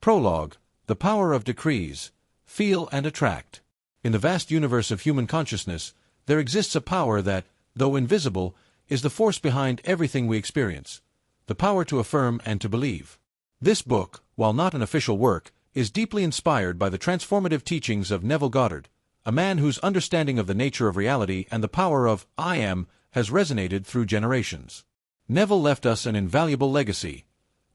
Prologue: The Power of Decrees. Feel and attract. In the vast universe of human consciousness, there exists a power that, though invisible, is the force behind everything we experience. The power to affirm and to believe. This book, while not an official work, is deeply inspired by the transformative teachings of Neville Goddard, a man whose understanding of the nature of reality and the power of I Am has resonated through generations. Neville left us an invaluable legacy: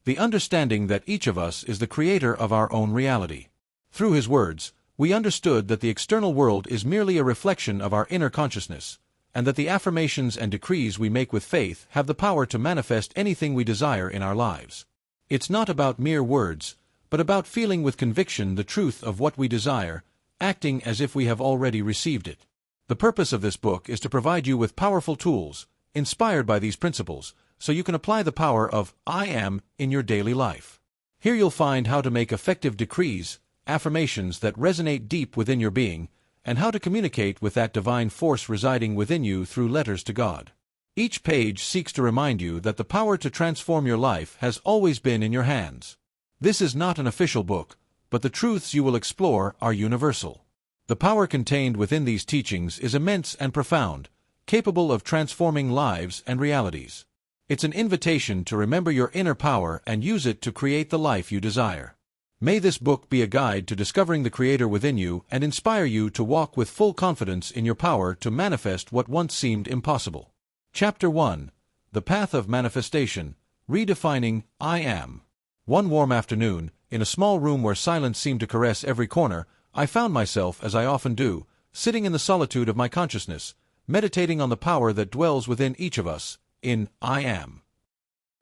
the understanding that each of us is the creator of our own reality. Through his words, we understood that the external world is merely a reflection of our inner consciousness, and that the affirmations and decrees we make with faith have the power to manifest anything we desire in our lives. It's not about mere words, but about feeling with conviction the truth of what we desire, acting as if we have already received it. The purpose of this book is to provide you with powerful tools, inspired by these principles, so you can apply the power of I Am in your daily life. Here you'll find how to make effective decrees, affirmations that resonate deep within your being, and how to communicate with that divine force residing within you through letters to God. Each page seeks to remind you that the power to transform your life has always been in your hands. This is not an official book, but the truths you will explore are universal. The power contained within these teachings is immense and profound, capable of transforming lives and realities. It's an invitation to remember your inner power and use it to create the life you desire. May this book be a guide to discovering the Creator within you and inspire you to walk with full confidence in your power to manifest what once seemed impossible. Chapter 1: The Path of Manifestation, Redefining I Am. One warm afternoon, in a small room where silence seemed to caress every corner, I found myself, as I often do, sitting in the solitude of my consciousness, meditating on the power that dwells within each of us, in I Am.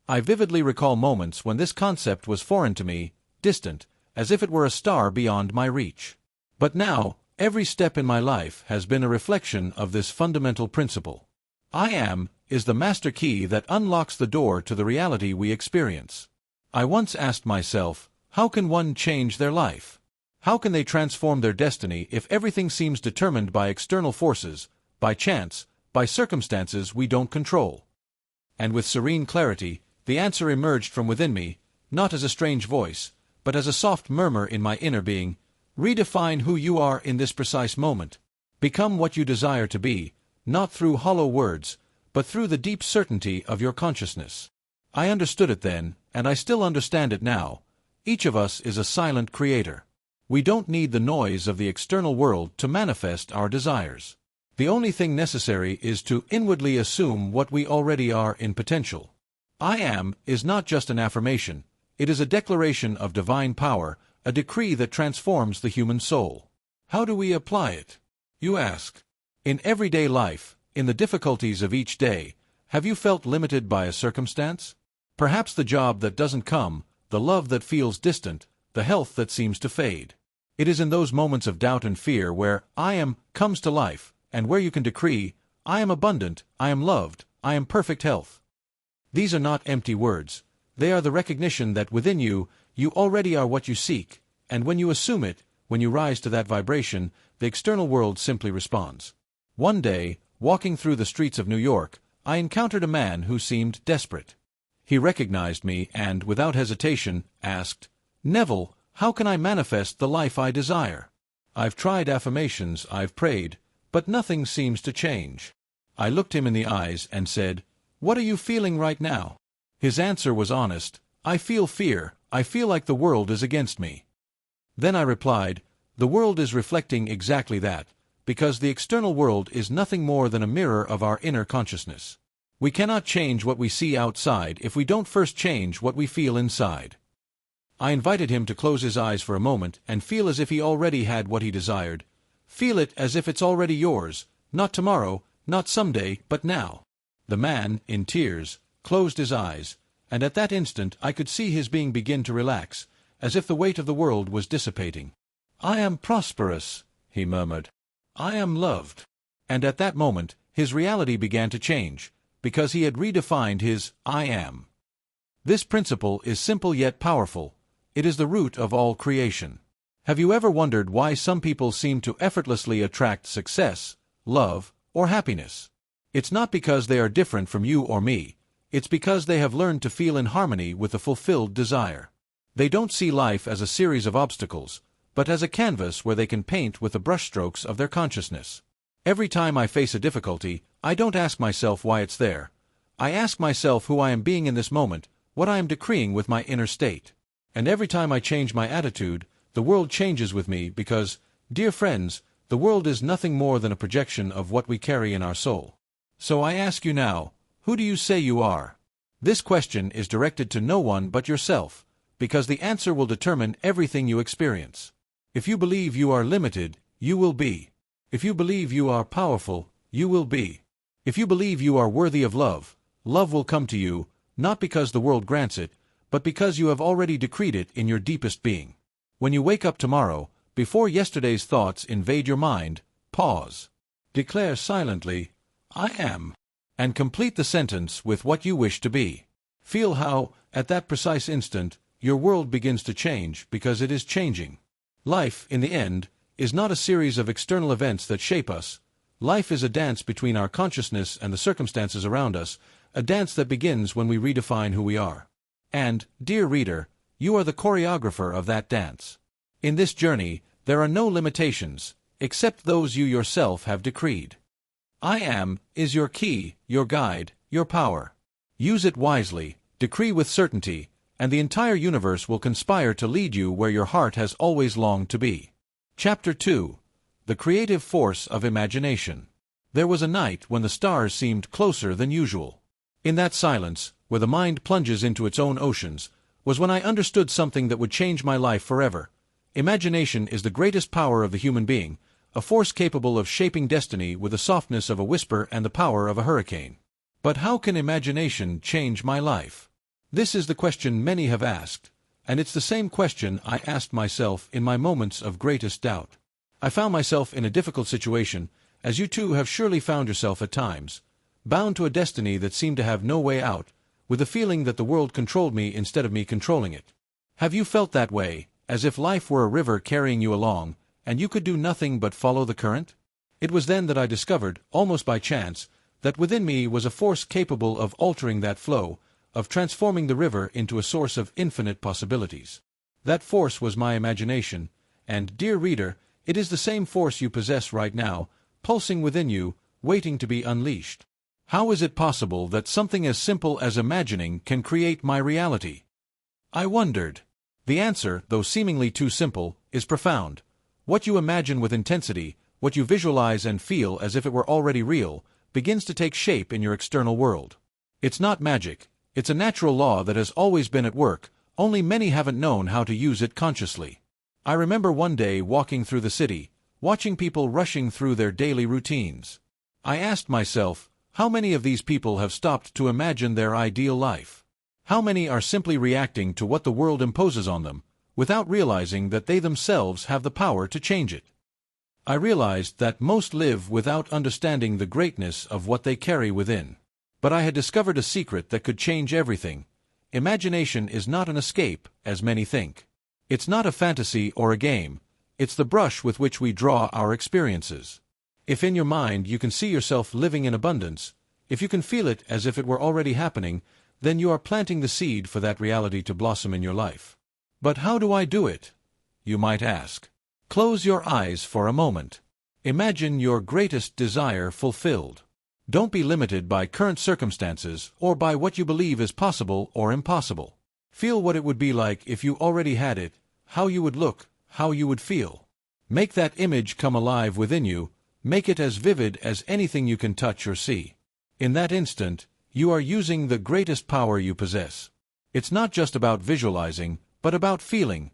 I vividly recall moments when this concept was foreign to me, distant, as if it were a star beyond my reach. But now, every step in my life has been a reflection of this fundamental principle. I Am is the master key that unlocks the door to the reality we experience. I once asked myself, how can one change their life? How can they transform their destiny if everything seems determined by external forces, by chance, by circumstances we don't control? And with serene clarity, the answer emerged from within me, not as a strange voice, but as a soft murmur in my inner being: redefine who you are in this precise moment. Become what you desire to be, not through hollow words, but through the deep certainty of your consciousness. I understood it then, and I still understand it now. Each of us is a silent creator. We don't need the noise of the external world to manifest our desires. The only thing necessary is to inwardly assume what we already are in potential. I Am is not just an affirmation, it is a declaration of divine power, a decree that transforms the human soul. How do we apply it, you ask? In everyday life, in the difficulties of each day, have you felt limited by a circumstance? Perhaps the job that doesn't come, the love that feels distant, the health that seems to fade. It is in those moments of doubt and fear where I Am comes to life, and where you can decree, I am abundant, I am loved, I am perfect health. These are not empty words. They are the recognition that within you, you already are what you seek, and when you assume it, when you rise to that vibration, the external world simply responds. One day, walking through the streets of New York, I encountered a man who seemed desperate. He recognized me and, without hesitation, asked, "Neville, how can I manifest the life I desire? I've tried affirmations, I've prayed, but nothing seems to change." I looked him in the eyes and said, "What are you feeling right now?" His answer was honest: "I feel fear, I feel like the world is against me." Then I replied, "The world is reflecting exactly that, because the external world is nothing more than a mirror of our inner consciousness. We cannot change what we see outside if we don't first change what we feel inside." I invited him to close his eyes for a moment and feel as if he already had what he desired. Feel it as if it's already yours, not tomorrow, not someday, but now. The man, in tears, closed his eyes, and at that instant I could see his being begin to relax, as if the weight of the world was dissipating. "I am prosperous," he murmured. "I am loved." And at that moment, his reality began to change, because he had redefined his I Am. This principle is simple yet powerful. It is the root of all creation. Have you ever wondered why some people seem to effortlessly attract success, love, or happiness? It's not because they are different from you or me. It's because they have learned to feel in harmony with a fulfilled desire. They don't see life as a series of obstacles, but as a canvas where they can paint with the brushstrokes of their consciousness. Every time I face a difficulty, I don't ask myself why it's there. I ask myself who I am being in this moment, what I am decreeing with my inner state. And every time I change my attitude, the world changes with me because, dear friends, the world is nothing more than a projection of what we carry in our soul. So I ask you now, who do you say you are? This question is directed to no one but yourself, because the answer will determine everything you experience. If you believe you are limited, you will be. If you believe you are powerful, you will be. If you believe you are worthy of love, love will come to you, not because the world grants it, but because you have already decreed it in your deepest being. When you wake up tomorrow, before yesterday's thoughts invade your mind, pause. Declare silently, I am, and complete the sentence with what you wish to be. Feel how, at that precise instant, your world begins to change because it is changing. Life, in the end, is not a series of external events that shape us. Life is a dance between our consciousness and the circumstances around us, a dance that begins when we redefine who we are. And, dear reader, you are the choreographer of that dance. In this journey, there are no limitations, except those you yourself have decreed. I am is your key, your guide, your power. Use it wisely, decree with certainty, and the entire universe will conspire to lead you where your heart has always longed to be. Chapter 2. The Creative Force of Imagination. There was a night when the stars seemed closer than usual. In that silence, where the mind plunges into its own oceans, was when I understood something that would change my life forever. Imagination is the greatest power of the human being, a force capable of shaping destiny with the softness of a whisper and the power of a hurricane. But how can imagination change my life? This is the question many have asked, and it's the same question I asked myself in my moments of greatest doubt. I found myself in a difficult situation, as you too have surely found yourself at times, bound to a destiny that seemed to have no way out, with the feeling that the world controlled me instead of me controlling it. Have you felt that way, as if life were a river carrying you along, and you could do nothing but follow the current? It was then that I discovered, almost by chance, that within me was a force capable of altering that flow, of transforming the river into a source of infinite possibilities. That force was my imagination, and, dear reader, it is the same force you possess right now, pulsing within you, waiting to be unleashed. How is it possible that something as simple as imagining can create my reality? I wondered. The answer, though seemingly too simple, is profound. What you imagine with intensity, what you visualize and feel as if it were already real, begins to take shape in your external world. It's not magic. It's a natural law that has always been at work, only many haven't known how to use it consciously. I remember one day walking through the city, watching people rushing through their daily routines. I asked myself, how many of these people have stopped to imagine their ideal life? How many are simply reacting to what the world imposes on them, without realizing that they themselves have the power to change it? I realized that most live without understanding the greatness of what they carry within. But I had discovered a secret that could change everything. Imagination is not an escape, as many think. It's not a fantasy or a game. It's the brush with which we draw our experiences. If in your mind you can see yourself living in abundance, if you can feel it as if it were already happening, then you are planting the seed for that reality to blossom in your life. But how do I do it? You might ask. Close your eyes for a moment. Imagine your greatest desire fulfilled. Don't be limited by current circumstances or by what you believe is possible or impossible. Feel what it would be like if you already had it, how you would look, how you would feel. Make that image come alive within you, make it as vivid as anything you can touch or see. In that instant, you are using the greatest power you possess. It's not just about visualizing, but about feeling.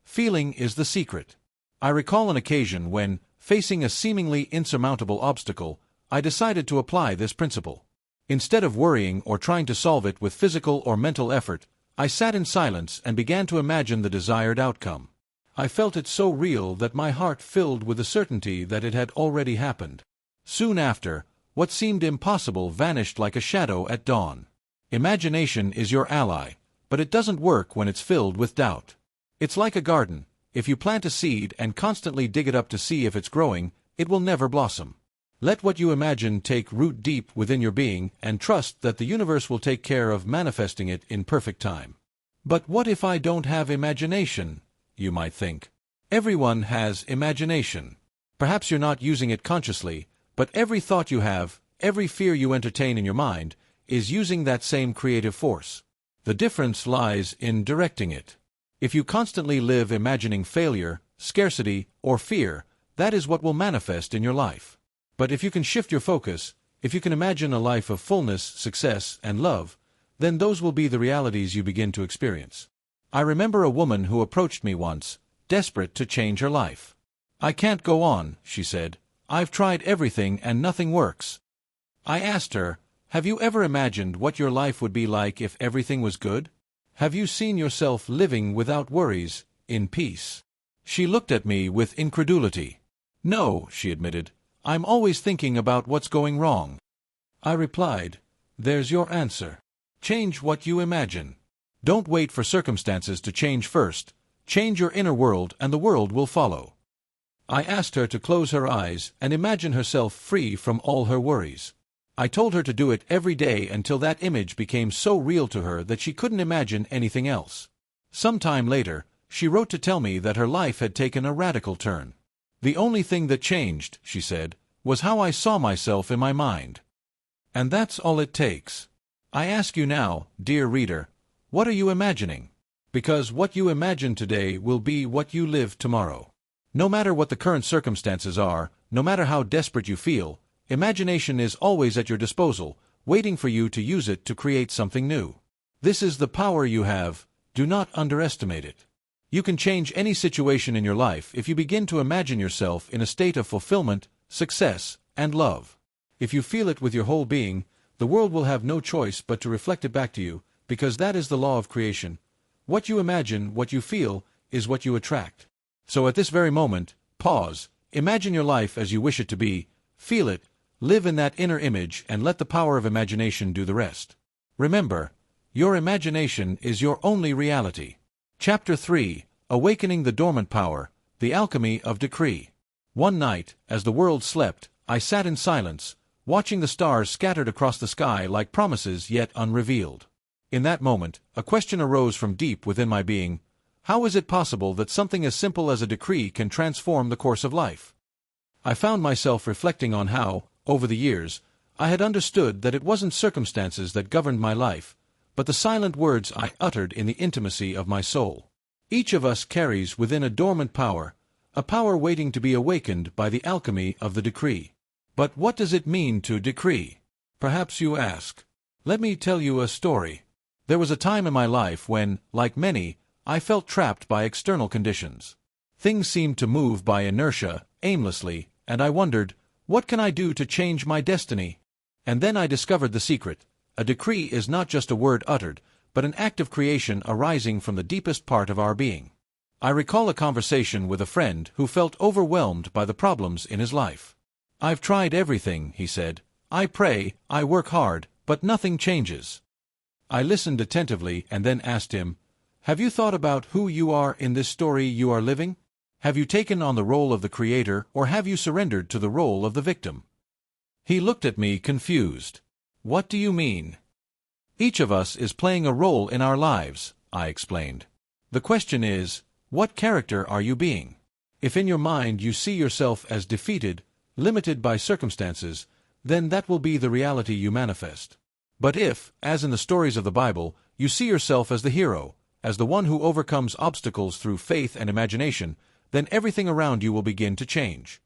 Feeling is the secret. I recall an occasion when, facing a seemingly insurmountable obstacle, I decided to apply this principle. Instead of worrying or trying to solve it with physical or mental effort, I sat in silence and began to imagine the desired outcome. I felt it so real that my heart filled with the certainty that it had already happened. Soon after, what seemed impossible vanished like a shadow at dawn. Imagination is your ally, but it doesn't work when it's filled with doubt. It's like a garden. If you plant a seed and constantly dig it up to see if it's growing, it will never blossom. Let what you imagine take root deep within your being and trust that the universe will take care of manifesting it in perfect time. But what if I don't have imagination? You might think. Everyone has imagination. Perhaps you're not using it consciously, but every thought you have, every fear you entertain in your mind, is using that same creative force. The difference lies in directing it. If you constantly live imagining failure, scarcity, or fear, that is what will manifest in your life. But if you can shift your focus, if you can imagine a life of fullness, success, and love, then those will be the realities you begin to experience. I remember a woman who approached me once, desperate to change her life. "I can't go on," she said. "I've tried everything and nothing works." I asked her, "Have you ever imagined what your life would be like if everything was good? Have you seen yourself living without worries, in peace?" She looked at me with incredulity. "No," she admitted. "I'm always thinking about what's going wrong." I replied, "There's your answer. Change what you imagine. Don't wait for circumstances to change first. Change your inner world and the world will follow." I asked her to close her eyes and imagine herself free from all her worries. I told her to do it every day until that image became so real to her that she couldn't imagine anything else. Some time later, she wrote to tell me that her life had taken a radical turn. "The only thing that changed," she said, "was how I saw myself in my mind." And that's all it takes. I ask you now, dear reader, what are you imagining? Because what you imagine today will be what you live tomorrow. No matter what the current circumstances are, no matter how desperate you feel, imagination is always at your disposal, waiting for you to use it to create something new. This is the power you have. Do not underestimate it. You can change any situation in your life if you begin to imagine yourself in a state of fulfillment, success, and love. If you feel it with your whole being, the world will have no choice but to reflect it back to you, because that is the law of creation. What you imagine, what you feel, is what you attract. So at this very moment, pause, imagine your life as you wish it to be, feel it, live in that inner image, and let the power of imagination do the rest. Remember, your imagination is your only reality. Chapter 3, Awakening the Dormant Power, The Alchemy of Decree. One night, as the world slept, I sat in silence, watching the stars scattered across the sky like promises yet unrevealed. In that moment, a question arose from deep within my being. How is it possible that something as simple as a decree can transform the course of life? I found myself reflecting on how, over the years, I had understood that it wasn't circumstances that governed my life, but the silent words I uttered in the intimacy of my soul. Each of us carries within a dormant power, a power waiting to be awakened by the alchemy of the decree. But what does it mean to decree? Perhaps you ask. Let me tell you a story. There was a time in my life when, like many, I felt trapped by external conditions. Things seemed to move by inertia, aimlessly, and I wondered, what can I do to change my destiny? And then I discovered the secret. A decree is not just a word uttered, but an act of creation arising from the deepest part of our being. I recall a conversation with a friend who felt overwhelmed by the problems in his life. "I've tried everything," he said. "I pray, I work hard, but nothing changes." I listened attentively and then asked him, "Have you thought about who you are in this story you are living? Have you taken on the role of the creator, or have you surrendered to the role of the victim?" He looked at me confused. "What do you mean?" "Each of us is playing a role in our lives," I explained. "The question is, what character are you being? If in your mind you see yourself as defeated, limited by circumstances, then that will be the reality you manifest. But if, as in the stories of the Bible, you see yourself as the hero, as the one who overcomes obstacles through faith and imagination, then everything around you will begin to change."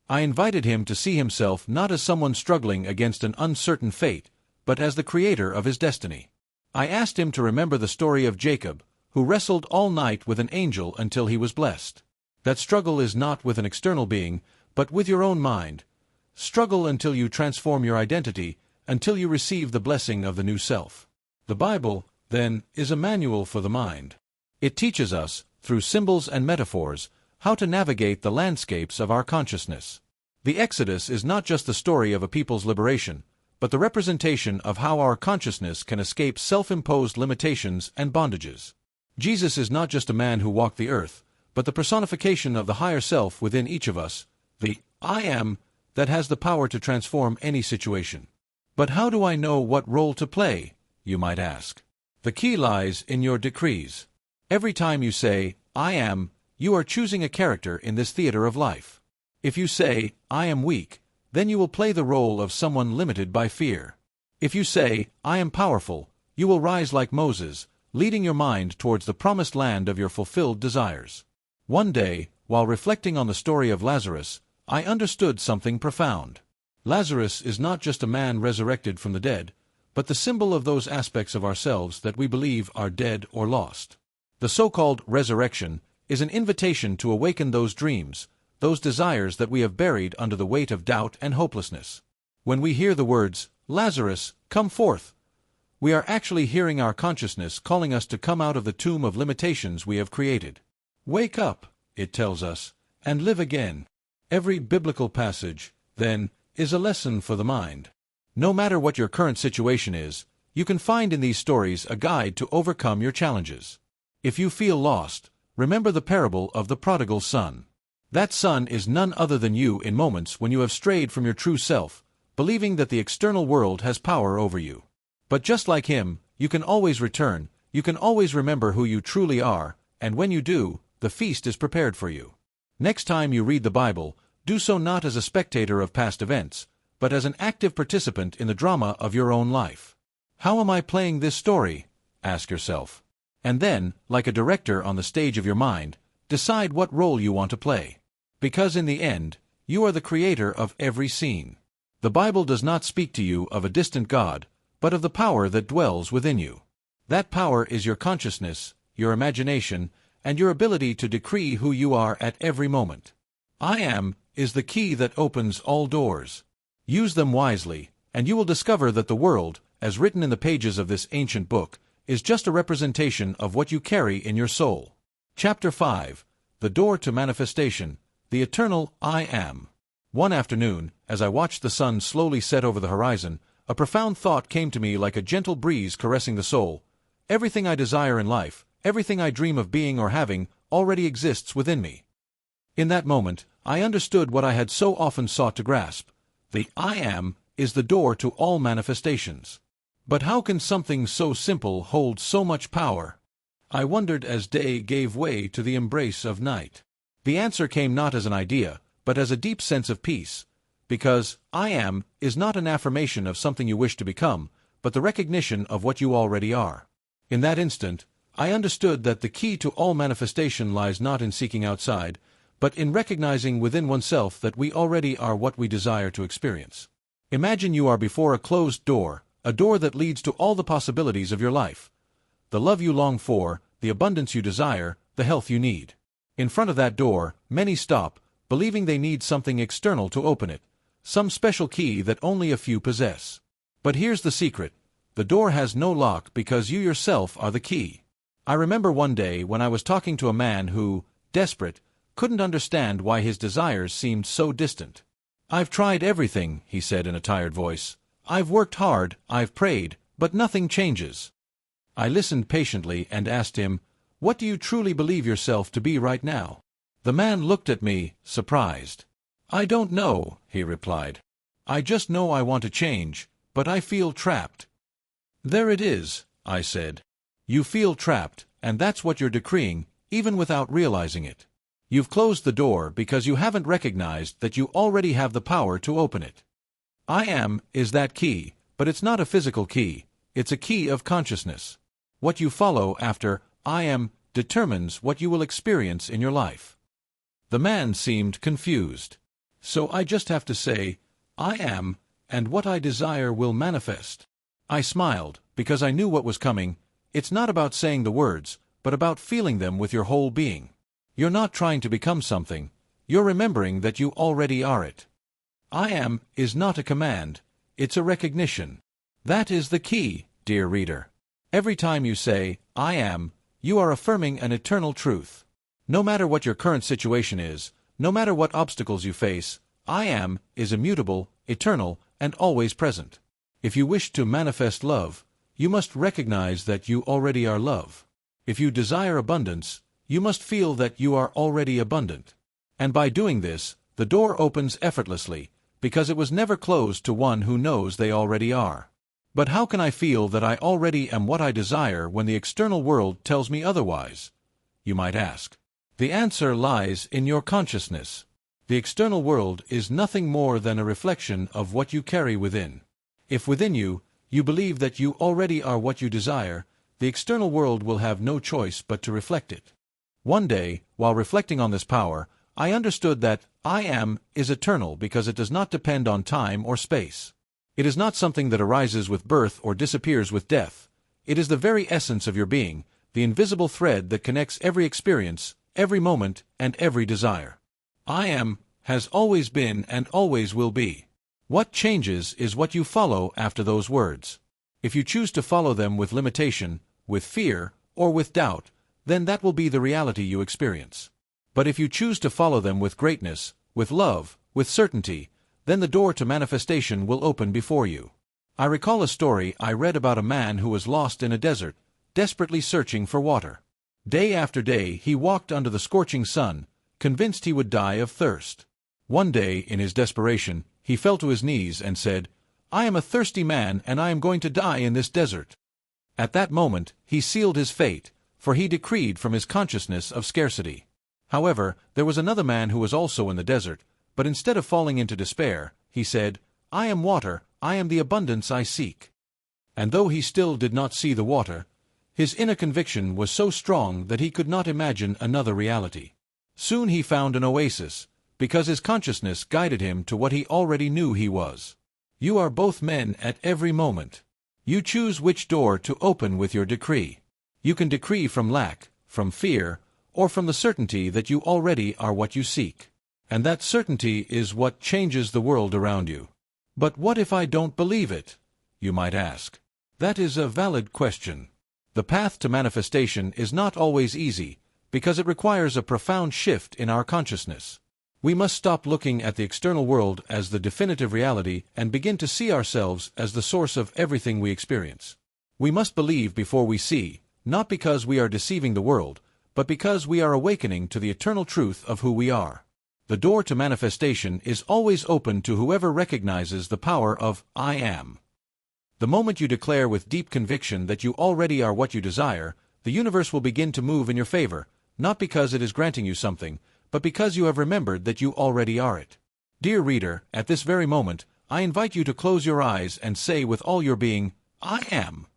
I invited him to see himself not as someone struggling against an uncertain fate, but as the creator of his destiny. I asked him to remember the story of Jacob, who wrestled all night with an angel until he was blessed. That struggle is not with an external being, but with your own mind. Struggle until you transform your identity, until you receive the blessing of the new self. The Bible, then, is a manual for the mind. It teaches us, through symbols and metaphors, how to navigate the landscapes of our consciousness. The Exodus is not just the story of a people's liberation, but the representation of how our consciousness can escape self-imposed limitations and bondages. Jesus is not just a man who walked the earth, but the personification of the higher self within each of us, the I Am, that has the power to transform any situation. But how do I know what role to play, you might ask? The key lies in your decrees. Every time you say, I am, you are choosing a character in this theater of life. If you say, I am weak, then you will play the role of someone limited by fear. If you say, I am powerful, you will rise like Moses, leading your mind towards the promised land of your fulfilled desires. One day, while reflecting on the story of Lazarus, I understood something profound. Lazarus is not just a man resurrected from the dead, but the symbol of those aspects of ourselves that we believe are dead or lost. The so-called resurrection is an invitation to awaken those dreams, those desires that we have buried under the weight of doubt and hopelessness. When we hear the words, Lazarus, come forth, we are actually hearing our consciousness calling us to come out of the tomb of limitations we have created. Wake up, it tells us, and live again. Every biblical passage, then, is a lesson for the mind. No matter what your current situation is, you can find in these stories a guide to overcome your challenges. If you feel lost, remember the parable of the prodigal son. That son is none other than you in moments when you have strayed from your true self, believing that the external world has power over you. But just like him, you can always return, you can always remember who you truly are, and when you do, the feast is prepared for you. Next time you read the Bible, do so not as a spectator of past events, but as an active participant in the drama of your own life. How am I playing this story? Ask yourself. And then, like a director on the stage of your mind, decide what role you want to play. Because in the end, you are the creator of every scene. The Bible does not speak to you of a distant God, but of the power that dwells within you. That power is your consciousness, your imagination, and your ability to decree who you are at every moment. I am is the key that opens all doors. Use them wisely, and you will discover that the world, as written in the pages of this ancient book, is just a representation of what you carry in your soul. Chapter 5. The Door to Manifestation, the Eternal I Am. One afternoon, as I watched the sun slowly set over the horizon, a profound thought came to me like a gentle breeze caressing the soul. Everything I desire in life, everything I dream of being or having, already exists within me. In that moment, I understood what I had so often sought to grasp. The I Am is the door to all manifestations. But how can something so simple hold so much power? I wondered as day gave way to the embrace of night. The answer came not as an idea, but as a deep sense of peace. Because I am is not an affirmation of something you wish to become, but the recognition of what you already are. In that instant, I understood that the key to all manifestation lies not in seeking outside, but in recognizing within oneself that we already are what we desire to experience. Imagine you are before a closed door, a door that leads to all the possibilities of your life. The love you long for, the abundance you desire, the health you need. In front of that door, many stop, believing they need something external to open it, some special key that only a few possess. But here's the secret. The door has no lock because you yourself are the key. I remember one day when I was talking to a man who, desperate, couldn't understand why his desires seemed so distant. I've tried everything, he said in a tired voice. I've worked hard, I've prayed, but nothing changes. I listened patiently and asked him, what do you truly believe yourself to be right now? The man looked at me, surprised. I don't know, he replied. I just know I want to change, but I feel trapped. There it is, I said. You feel trapped, and that's what you're decreeing, even without realizing it. You've closed the door because you haven't recognized that you already have the power to open it. I am is that key, but it's not a physical key, it's a key of consciousness. What you follow after I am determines what you will experience in your life. The man seemed confused. So I just have to say, I am, and what I desire will manifest. I smiled, because I knew what was coming. It's not about saying the words, but about feeling them with your whole being. You're not trying to become something, you're remembering that you already are it. I am is not a command, it's a recognition. That is the key, dear reader. Every time you say, I am, you are affirming an eternal truth. No matter what your current situation is, no matter what obstacles you face, I am is immutable, eternal, and always present. If you wish to manifest love, you must recognize that you already are love. If you desire abundance, you must feel that you are already abundant. And by doing this, the door opens effortlessly, because it was never closed to one who knows they already are. But how can I feel that I already am what I desire when the external world tells me otherwise? You might ask. The answer lies in your consciousness. The external world is nothing more than a reflection of what you carry within. If within you, you believe that you already are what you desire, the external world will have no choice but to reflect it. One day, while reflecting on this power, I understood that I am is eternal because it does not depend on time or space. It is not something that arises with birth or disappears with death. It is the very essence of your being, the invisible thread that connects every experience, every moment, and every desire. I am, has always been and always will be. What changes is what you follow after those words. If you choose to follow them with limitation, with fear, or with doubt, then that will be the reality you experience. But if you choose to follow them with greatness, with love, with certainty, then the door to manifestation will open before you. I recall a story I read about a man who was lost in a desert, desperately searching for water. Day after day he walked under the scorching sun, convinced he would die of thirst. One day, in his desperation, he fell to his knees and said, "I am a thirsty man and I am going to die in this desert." At that moment, he sealed his fate, for he decreed from his consciousness of scarcity. However, there was another man who was also in the desert, but instead of falling into despair, he said, "I am water, I am the abundance I seek." And though he still did not see the water, his inner conviction was so strong that he could not imagine another reality. Soon he found an oasis, because his consciousness guided him to what he already knew he was. You are both men at every moment. You choose which door to open with your decree. You can decree from lack, from fear, or from the certainty that you already are what you seek. And that certainty is what changes the world around you. But what if I don't believe it? You might ask. That is a valid question. The path to manifestation is not always easy, because it requires a profound shift in our consciousness. We must stop looking at the external world as the definitive reality and begin to see ourselves as the source of everything we experience. We must believe before we see, not because we are deceiving the world, but because we are awakening to the eternal truth of who we are. The door to manifestation is always open to whoever recognizes the power of I am. The moment you declare with deep conviction that you already are what you desire, the universe will begin to move in your favor, not because it is granting you something, but because you have remembered that you already are it. Dear reader, at this very moment, I invite you to close your eyes and say with all your being, I am.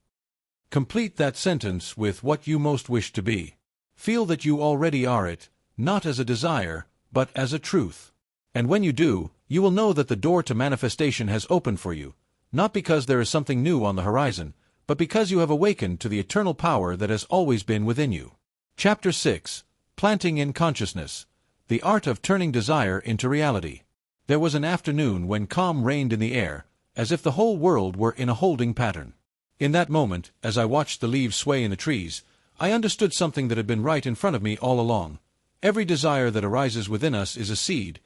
Complete that sentence with what you most wish to be. Feel that you already are it, not as a desire, but as a truth. And when you do, you will know that the door to manifestation has opened for you, not because there is something new on the horizon, but because you have awakened to the eternal power that has always been within you. Chapter 6. Planting in Consciousness. The Art of Turning Desire into Reality. There was an afternoon when calm reigned in the air, as if the whole world were in a holding pattern. In that moment, as I watched the leaves sway in the trees, I understood something that had been right in front of me all along. Every desire that arises within us is a seed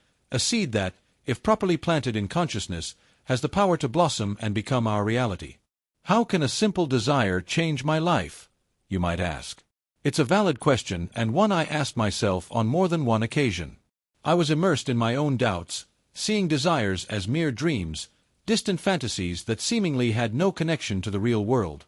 that, if properly planted in consciousness, has the power to blossom and become our reality. How can a simple desire change my life? You might ask. It's a valid question, and one I asked myself on more than one occasion. I was immersed in my own doubts, seeing desires as mere dreams, distant fantasies that seemingly had no connection to the real world.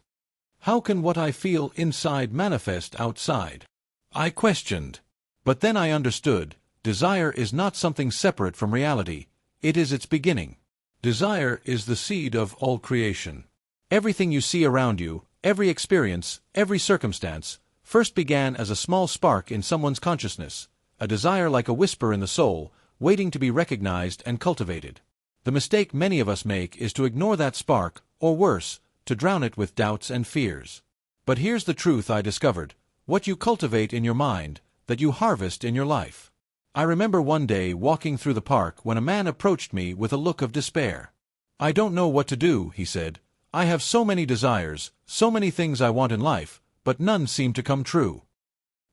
How can what I feel inside manifest outside? I questioned. But then I understood, desire is not something separate from reality, it is its beginning. Desire is the seed of all creation. Everything you see around you, every experience, every circumstance, first began as a small spark in someone's consciousness, a desire like a whisper in the soul, waiting to be recognized and cultivated. The mistake many of us make is to ignore that spark, or worse, to drown it with doubts and fears. But here's the truth I discovered: what you cultivate in your mind, that you harvest in your life. I remember one day walking through the park when a man approached me with a look of despair. "I don't know what to do," he said. "I have so many desires, so many things I want in life, but none seem to come true."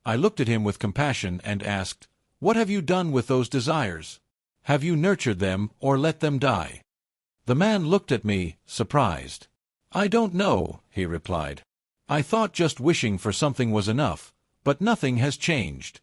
I looked at him with compassion and asked, "What have you done with those desires? Have you nurtured them or let them die?" The man looked at me, surprised. "I don't know," he replied. "I thought just wishing for something was enough, but nothing has changed."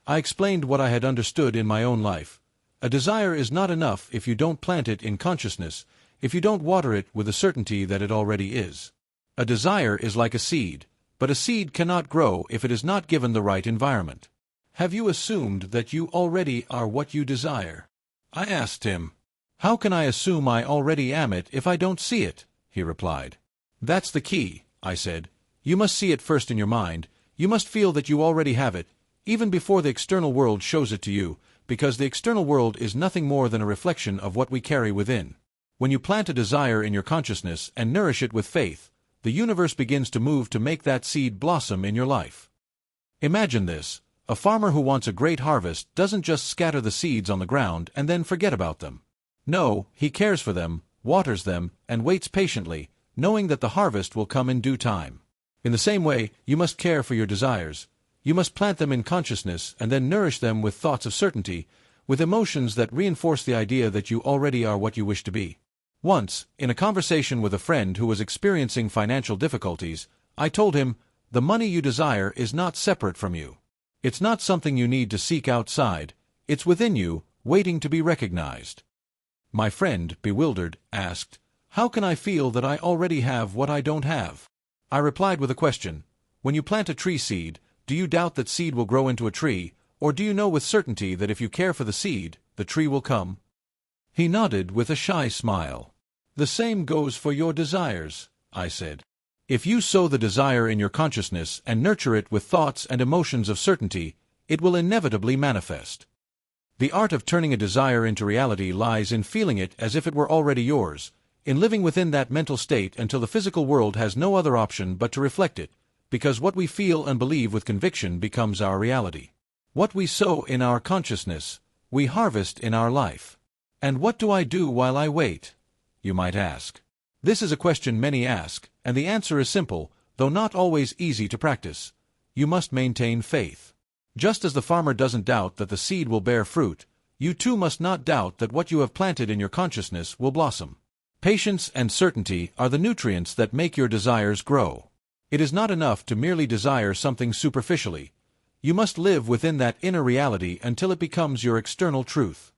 I explained what I had understood in my own life. A desire is not enough if you don't plant it in consciousness, if you don't water it with the certainty that it already is. A desire is like a seed, but a seed cannot grow if it is not given the right environment. Have you assumed that you already are what you desire? I asked him. How can I assume I already am it if I don't see it? He replied. That's the key, I said. You must see it first in your mind. You must feel that you already have it, even before the external world shows it to you, because the external world is nothing more than a reflection of what we carry within. When you plant a desire in your consciousness and nourish it with faith, the universe begins to move to make that seed blossom in your life. Imagine this. A farmer who wants a great harvest doesn't just scatter the seeds on the ground and then forget about them. No, he cares for them, waters them, and waits patiently, knowing that the harvest will come in due time. In the same way, you must care for your desires. You must plant them in consciousness and then nourish them with thoughts of certainty, with emotions that reinforce the idea that you already are what you wish to be. Once, in a conversation with a friend who was experiencing financial difficulties, I told him, the money you desire is not separate from you. It's not something you need to seek outside. It's within you, waiting to be recognized. My friend, bewildered, asked, how can I feel that I already have what I don't have? I replied with a question. When you plant a tree seed, do you doubt that seed will grow into a tree, or do you know with certainty that if you care for the seed, the tree will come? He nodded with a shy smile. The same goes for your desires, I said. If you sow the desire in your consciousness and nurture it with thoughts and emotions of certainty, it will inevitably manifest. The art of turning a desire into reality lies in feeling it as if it were already yours, in living within that mental state until the physical world has no other option but to reflect it, because what we feel and believe with conviction becomes our reality. What we sow in our consciousness, we harvest in our life. And what do I do while I wait? You might ask. This is a question many ask, and the answer is simple, though not always easy to practice. You must maintain faith. Just as the farmer doesn't doubt that the seed will bear fruit, you too must not doubt that what you have planted in your consciousness will blossom. Patience and certainty are the nutrients that make your desires grow. It is not enough to merely desire something superficially. You must live within that inner reality until it becomes your external truth.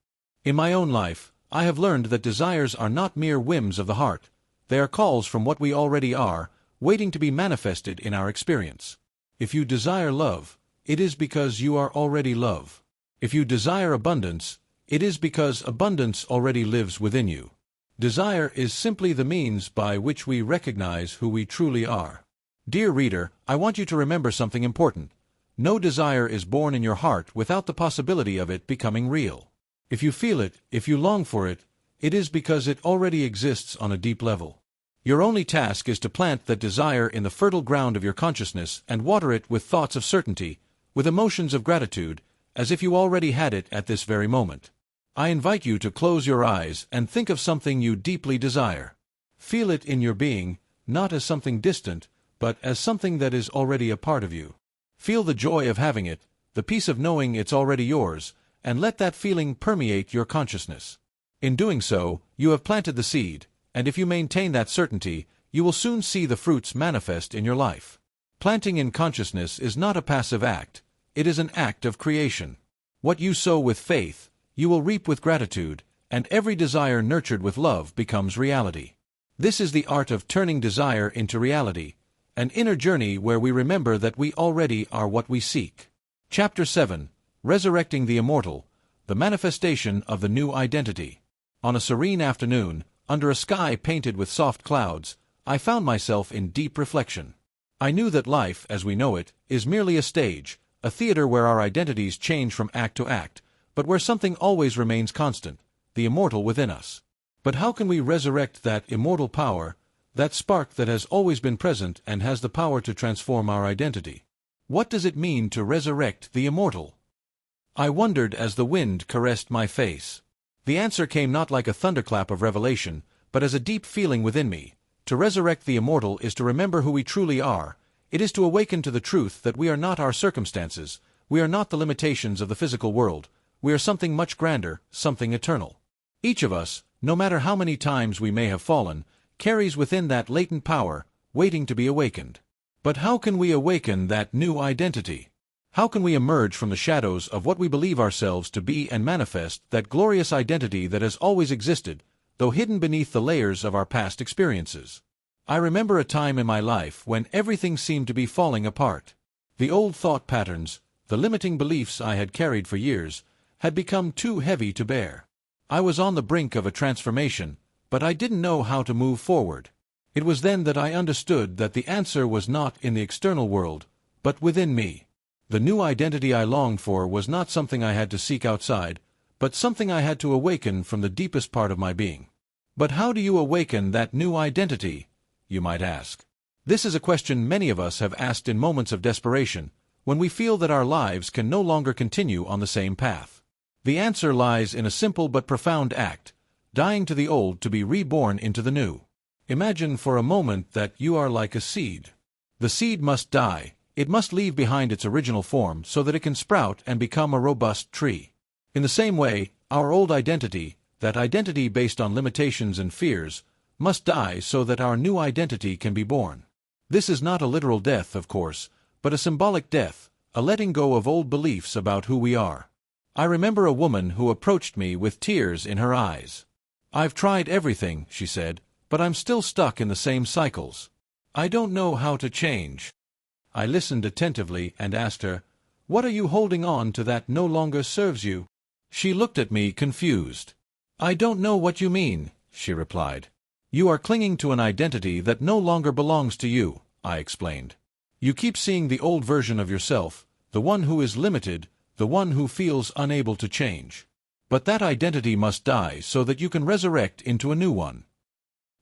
In my own life, I have learned that desires are not mere whims of the heart. They are calls from what we already are, waiting to be manifested in our experience. If you desire love, it is because you are already love. If you desire abundance, it is because abundance already lives within you. Desire is simply the means by which we recognize who we truly are. Dear reader, I want you to remember something important. No desire is born in your heart without the possibility of it becoming real. If you feel it, if you long for it, it is because it already exists on a deep level. Your only task is to plant that desire in the fertile ground of your consciousness and water it with thoughts of certainty, with emotions of gratitude, as if you already had it at this very moment. I invite you to close your eyes and think of something you deeply desire. Feel it in your being, not as something distant, but as something that is already a part of you. Feel the joy of having it, the peace of knowing it's already yours, and let that feeling permeate your consciousness. In doing so, you have planted the seed, and if you maintain that certainty, you will soon see the fruits manifest in your life. Planting in consciousness is not a passive act, it is an act of creation. What you sow with faith, you will reap with gratitude, and every desire nurtured with love becomes reality. This is the art of turning desire into reality, an inner journey where we remember that we already are what we seek. Chapter 7. Resurrecting the Immortal, the Manifestation of the New Identity. On a serene afternoon, under a sky painted with soft clouds, I found myself in deep reflection. I knew that life, as we know it, is merely a stage, a theater where our identities change from act to act, but where something always remains constant, the immortal within us. But how can we resurrect that immortal power, that spark that has always been present and has the power to transform our identity? What does it mean to resurrect the immortal? I wondered as the wind caressed my face. The answer came not like a thunderclap of revelation, but as a deep feeling within me. To resurrect the immortal is to remember who we truly are. It is to awaken to the truth that we are not our circumstances, we are not the limitations of the physical world, we are something much grander, something eternal. Each of us, no matter how many times we may have fallen, carries within that latent power, waiting to be awakened. But how can we awaken that new identity? How can we emerge from the shadows of what we believe ourselves to be and manifest that glorious identity that has always existed, though hidden beneath the layers of our past experiences. I remember a time in my life when everything seemed to be falling apart. The old thought patterns, the limiting beliefs I had carried for years, had become too heavy to bear. I was on the brink of a transformation, but I didn't know how to move forward. It was then that I understood that the answer was not in the external world, but within me. The new identity I longed for was not something I had to seek outside, but something I had to awaken from the deepest part of my being. But how do you awaken that new identity, you might ask? This is a question many of us have asked in moments of desperation, when we feel that our lives can no longer continue on the same path. The answer lies in a simple but profound act, dying to the old to be reborn into the new. Imagine for a moment that you are like a seed. The seed must die. It must leave behind its original form so that it can sprout and become a robust tree. In the same way, our old identity, that identity based on limitations and fears, must die so that our new identity can be born. This is not a literal death, of course, but a symbolic death, a letting go of old beliefs about who we are. I remember a woman who approached me with tears in her eyes. "I've tried everything," she said, "but I'm still stuck in the same cycles. I don't know how to change." I listened attentively and asked her, "What are you holding on to that no longer serves you?" She looked at me confused. "I don't know what you mean," she replied. "You are clinging to an identity that no longer belongs to you," I explained. "You keep seeing the old version of yourself, the one who is limited, the one who feels unable to change. But that identity must die so that you can resurrect into a new one."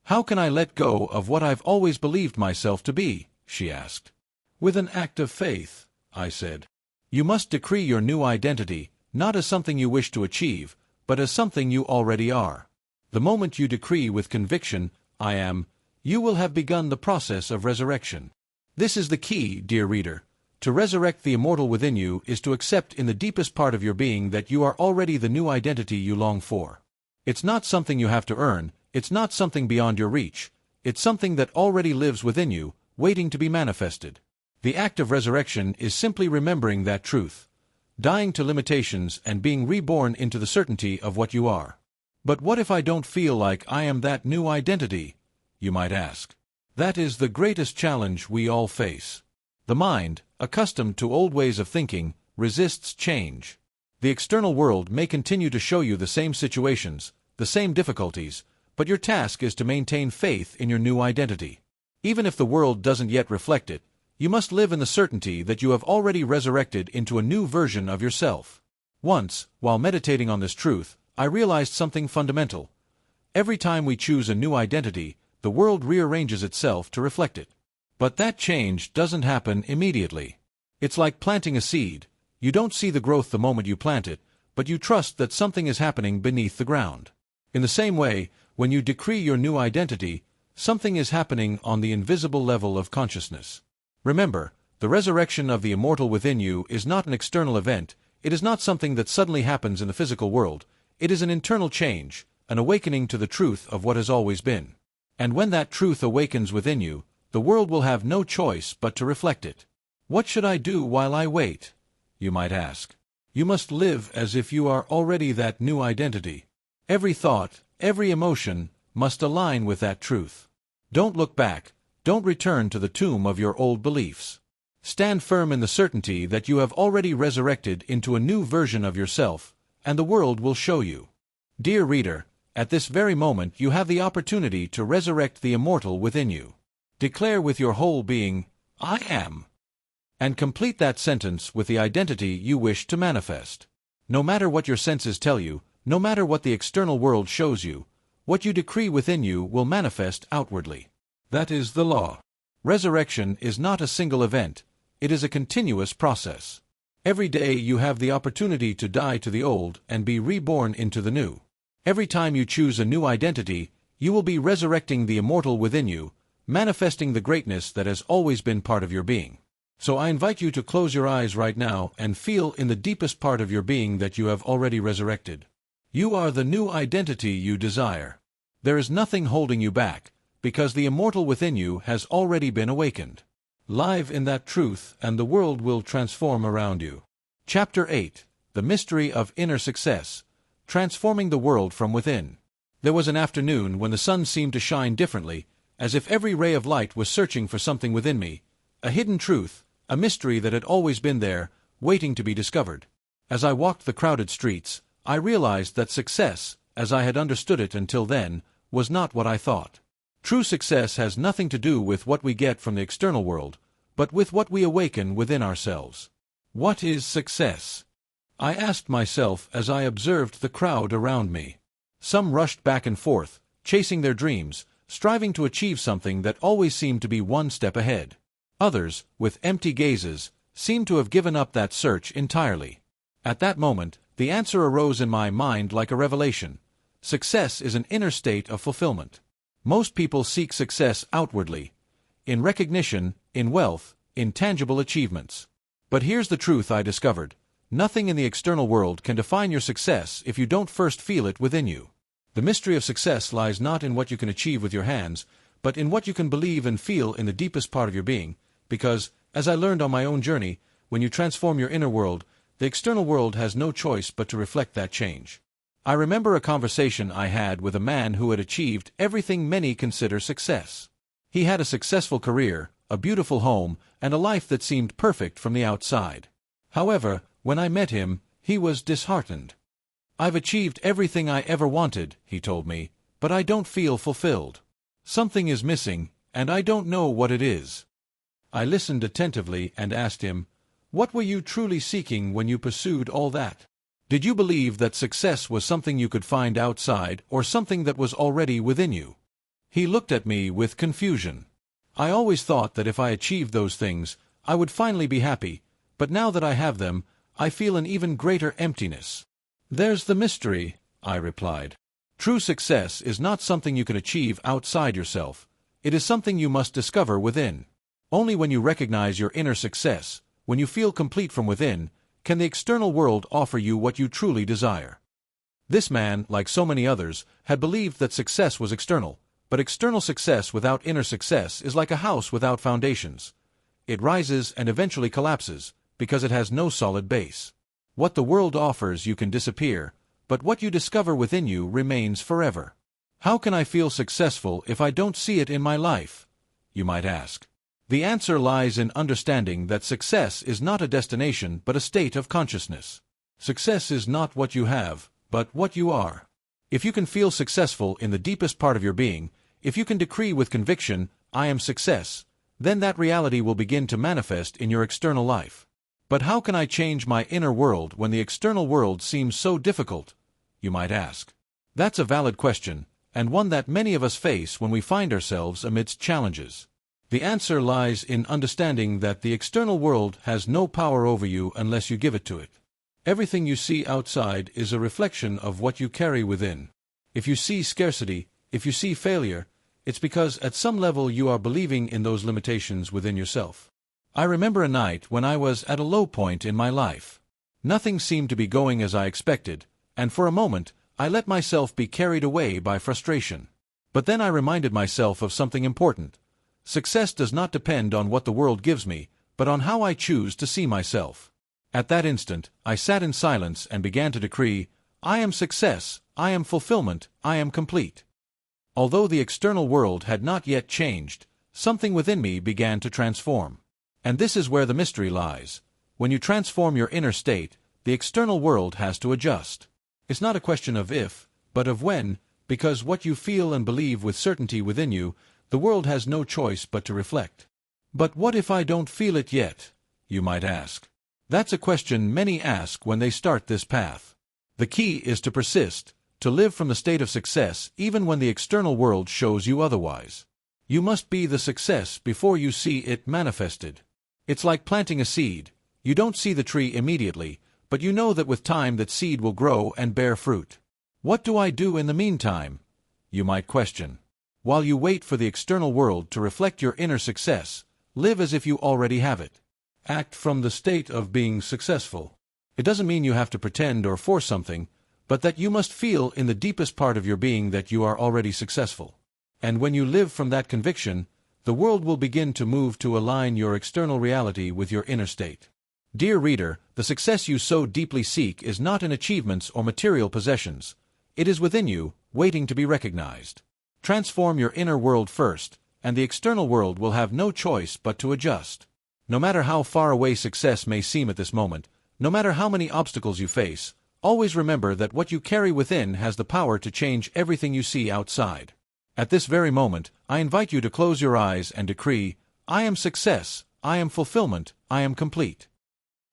"How can I let go of what I've always believed myself to be?" she asked. "With an act of faith," I said. "You must decree your new identity, not as something you wish to achieve, but as something you already are. The moment you decree with conviction, 'I am,' you will have begun the process of resurrection. This is the key, dear reader. To resurrect the immortal within you is to accept in the deepest part of your being that you are already the new identity you long for. It's not something you have to earn, it's not something beyond your reach, it's something that already lives within you, waiting to be manifested. The act of resurrection is simply remembering that truth, dying to limitations and being reborn into the certainty of what you are. "But what if I don't feel like I am that new identity?" you might ask. That is the greatest challenge we all face. The mind, accustomed to old ways of thinking, resists change. The external world may continue to show you the same situations, the same difficulties, but your task is to maintain faith in your new identity. Even if the world doesn't yet reflect it, you must live in the certainty that you have already resurrected into a new version of yourself. Once, while meditating on this truth, I realized something fundamental. Every time we choose a new identity, the world rearranges itself to reflect it. But that change doesn't happen immediately. It's like planting a seed. You don't see the growth the moment you plant it, but you trust that something is happening beneath the ground. In the same way, when you decree your new identity, something is happening on the invisible level of consciousness. Remember, the resurrection of the immortal within you is not an external event, it is not something that suddenly happens in the physical world, it is an internal change, an awakening to the truth of what has always been. And when that truth awakens within you, the world will have no choice but to reflect it. "What should I do while I wait?" you might ask. You must live as if you are already that new identity. Every thought, every emotion, must align with that truth. Don't look back, don't return to the tomb of your old beliefs. Stand firm in the certainty that you have already resurrected into a new version of yourself, and the world will show you. Dear reader, at this very moment you have the opportunity to resurrect the immortal within you. Declare with your whole being, "I am," and complete that sentence with the identity you wish to manifest. No matter what your senses tell you, no matter what the external world shows you, what you decree within you will manifest outwardly. That is the law. Resurrection is not a single event, it is a continuous process. Every day you have the opportunity to die to the old and be reborn into the new. Every time you choose a new identity, you will be resurrecting the immortal within you, manifesting the greatness that has always been part of your being. So I invite you to close your eyes right now and feel in the deepest part of your being that you have already resurrected. You are the new identity you desire. There is nothing holding you back, because the immortal within you has already been awakened. Live in that truth and the world will transform around you. Chapter 8. The Mystery of Inner Success. Transforming the World from Within. There was an afternoon when the sun seemed to shine differently, as if every ray of light was searching for something within me, a hidden truth, a mystery that had always been there, waiting to be discovered. As I walked the crowded streets, I realized that success, as I had understood it until then, was not what I thought. True success has nothing to do with what we get from the external world, but with what we awaken within ourselves. What is success? I asked myself as I observed the crowd around me. Some rushed back and forth, chasing their dreams, striving to achieve something that always seemed to be one step ahead. Others, with empty gazes, seemed to have given up that search entirely. At that moment, the answer arose in my mind like a revelation. Success is an inner state of fulfillment. Most people seek success outwardly, in recognition, in wealth, in tangible achievements. But here's the truth I discovered. Nothing in the external world can define your success if you don't first feel it within you. The mystery of success lies not in what you can achieve with your hands, but in what you can believe and feel in the deepest part of your being, because, as I learned on my own journey, when you transform your inner world, the external world has no choice but to reflect that change. I remember a conversation I had with a man who had achieved everything many consider success. He had a successful career, a beautiful home, and a life that seemed perfect from the outside. However, when I met him, he was disheartened. "I've achieved everything I ever wanted," he told me, "but I don't feel fulfilled. Something is missing, and I don't know what it is." I listened attentively and asked him, "What were you truly seeking when you pursued all that? Did you believe that success was something you could find outside or something that was already within you?" He looked at me with confusion. "I always thought that if I achieved those things, I would finally be happy, but now that I have them, I feel an even greater emptiness." "There's the mystery," I replied. "True success is not something you can achieve outside yourself. It is something you must discover within. Only when you recognize your inner success, when you feel complete from within, can the external world offer you what you truly desire." This man, like so many others, had believed that success was external, but external success without inner success is like a house without foundations. It rises and eventually collapses, because it has no solid base. What the world offers you can disappear, but what you discover within you remains forever. How can I feel successful if I don't see it in my life? You might ask. The answer lies in understanding that success is not a destination but a state of consciousness. Success is not what you have, but what you are. If you can feel successful in the deepest part of your being, if you can decree with conviction, "I am success," then that reality will begin to manifest in your external life. But how can I change my inner world when the external world seems so difficult? You might ask. That's a valid question, and one that many of us face when we find ourselves amidst challenges. The answer lies in understanding that the external world has no power over you unless you give it to it. Everything you see outside is a reflection of what you carry within. If you see scarcity, if you see failure, it's because at some level you are believing in those limitations within yourself. I remember a night when I was at a low point in my life. Nothing seemed to be going as I expected, and for a moment, I let myself be carried away by frustration. But then I reminded myself of something important. Success does not depend on what the world gives me, but on how I choose to see myself. At that instant, I sat in silence and began to decree, "I am success, I am fulfillment, I am complete." Although the external world had not yet changed, something within me began to transform. And this is where the mystery lies. When you transform your inner state, the external world has to adjust. It's not a question of if, but of when, because what you feel and believe with certainty within you, the world has no choice but to reflect. But what if I don't feel it yet? You might ask. That's a question many ask when they start this path. The key is to persist, to live from the state of success even when the external world shows you otherwise. You must be the success before you see it manifested. It's like planting a seed. You don't see the tree immediately, but you know that with time that seed will grow and bear fruit. What do I do in the meantime? You might question. While you wait for the external world to reflect your inner success, live as if you already have it. Act from the state of being successful. It doesn't mean you have to pretend or force something, but that you must feel in the deepest part of your being that you are already successful. And when you live from that conviction, the world will begin to move to align your external reality with your inner state. Dear reader, the success you so deeply seek is not in achievements or material possessions. It is within you, waiting to be recognized. Transform your inner world first, and the external world will have no choice but to adjust. No matter how far away success may seem at this moment, no matter how many obstacles you face, always remember that what you carry within has the power to change everything you see outside. At this very moment, I invite you to close your eyes and decree, "I am success, I am fulfillment, I am complete."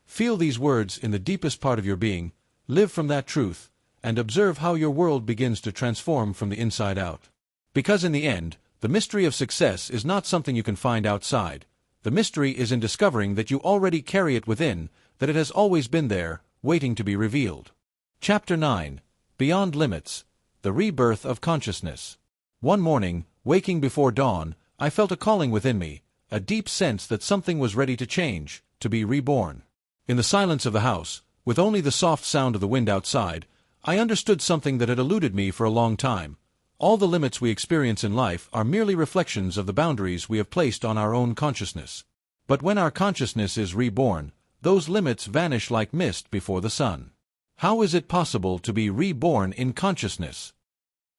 Feel these words in the deepest part of your being, live from that truth, and observe how your world begins to transform from the inside out. Because in the end, the mystery of success is not something you can find outside. The mystery is in discovering that you already carry it within, that it has always been there, waiting to be revealed. Chapter 9. Beyond Limits. The Rebirth of Consciousness. One morning, waking before dawn, I felt a calling within me, a deep sense that something was ready to change, to be reborn. In the silence of the house, with only the soft sound of the wind outside, I understood something that had eluded me for a long time. All the limits we experience in life are merely reflections of the boundaries we have placed on our own consciousness. But when our consciousness is reborn, those limits vanish like mist before the sun. How is it possible to be reborn in consciousness?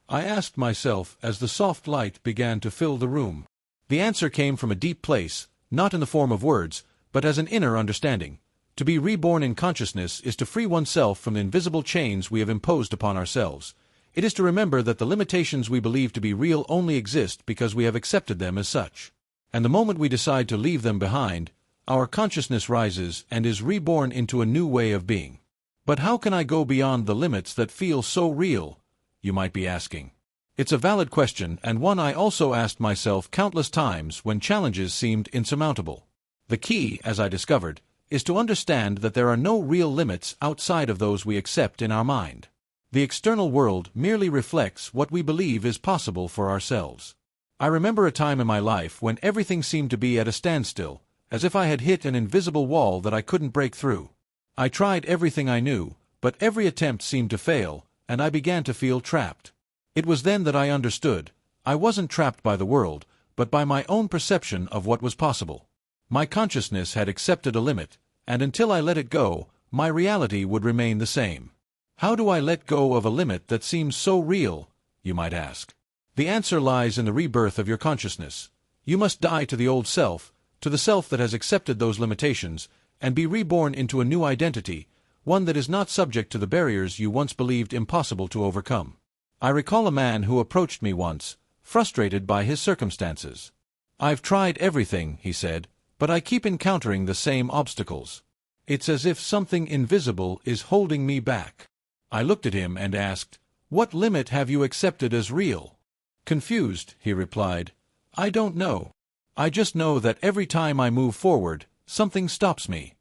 I asked myself as the soft light began to fill the room. The answer came from a deep place, not in the form of words, but as an inner understanding. To be reborn in consciousness is to free oneself from the invisible chains we have imposed upon ourselves. It is to remember that the limitations we believe to be real only exist because we have accepted them as such. And the moment we decide to leave them behind, our consciousness rises and is reborn into a new way of being. But how can I go beyond the limits that feel so real? You might be asking. It's a valid question, and one I also asked myself countless times when challenges seemed insurmountable. The key, as I discovered, is to understand that there are no real limits outside of those we accept in our mind. The external world merely reflects what we believe is possible for ourselves. I remember a time in my life when everything seemed to be at a standstill, as if I had hit an invisible wall that I couldn't break through. I tried everything I knew, but every attempt seemed to fail, and I began to feel trapped. It was then that I understood. I wasn't trapped by the world, but by my own perception of what was possible. My consciousness had accepted a limit, and until I let it go, my reality would remain the same. How do I let go of a limit that seems so real, you might ask? The answer lies in the rebirth of your consciousness. You must die to the old self, to the self that has accepted those limitations, and be reborn into a new identity, one that is not subject to the barriers you once believed impossible to overcome. I recall a man who approached me once, frustrated by his circumstances. "I've tried everything," he said, "but I keep encountering the same obstacles. It's as if something invisible is holding me back." I looked at him and asked, "What limit have you accepted as real?" Confused, he replied, "I don't know. I just know that every time I move forward, something stops me."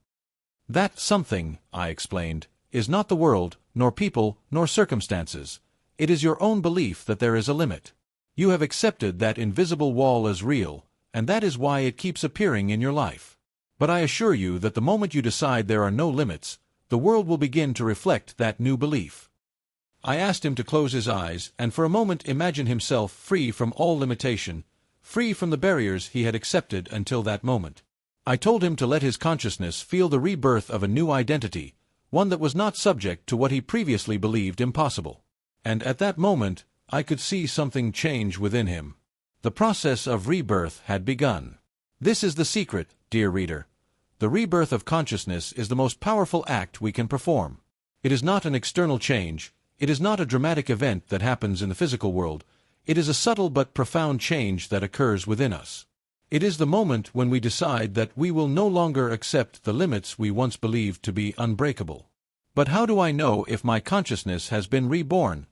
"That something," I explained, "is not the world, nor people, nor circumstances. It is your own belief that there is a limit. You have accepted that invisible wall as real, and that is why it keeps appearing in your life. But I assure you that the moment you decide there are no limits, the world will begin to reflect that new belief." I asked him to close his eyes and for a moment imagine himself free from all limitation, free from the barriers he had accepted until that moment. I told him to let his consciousness feel the rebirth of a new identity, one that was not subject to what he previously believed impossible. And at that moment, I could see something change within him. The process of rebirth had begun. This is the secret, dear reader. The rebirth of consciousness is the most powerful act we can perform. It is not an external change, it is not a dramatic event that happens in the physical world, it is a subtle but profound change that occurs within us. It is the moment when we decide that we will no longer accept the limits we once believed to be unbreakable. But how do I know if my consciousness has been reborn?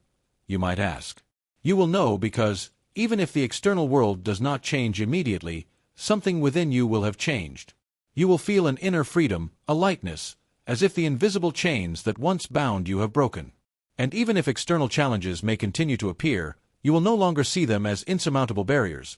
You might ask. You will know because, even if the external world does not change immediately, something within you will have changed. You will feel an inner freedom, a lightness, as if the invisible chains that once bound you have broken. And even if external challenges may continue to appear, you will no longer see them as insurmountable barriers.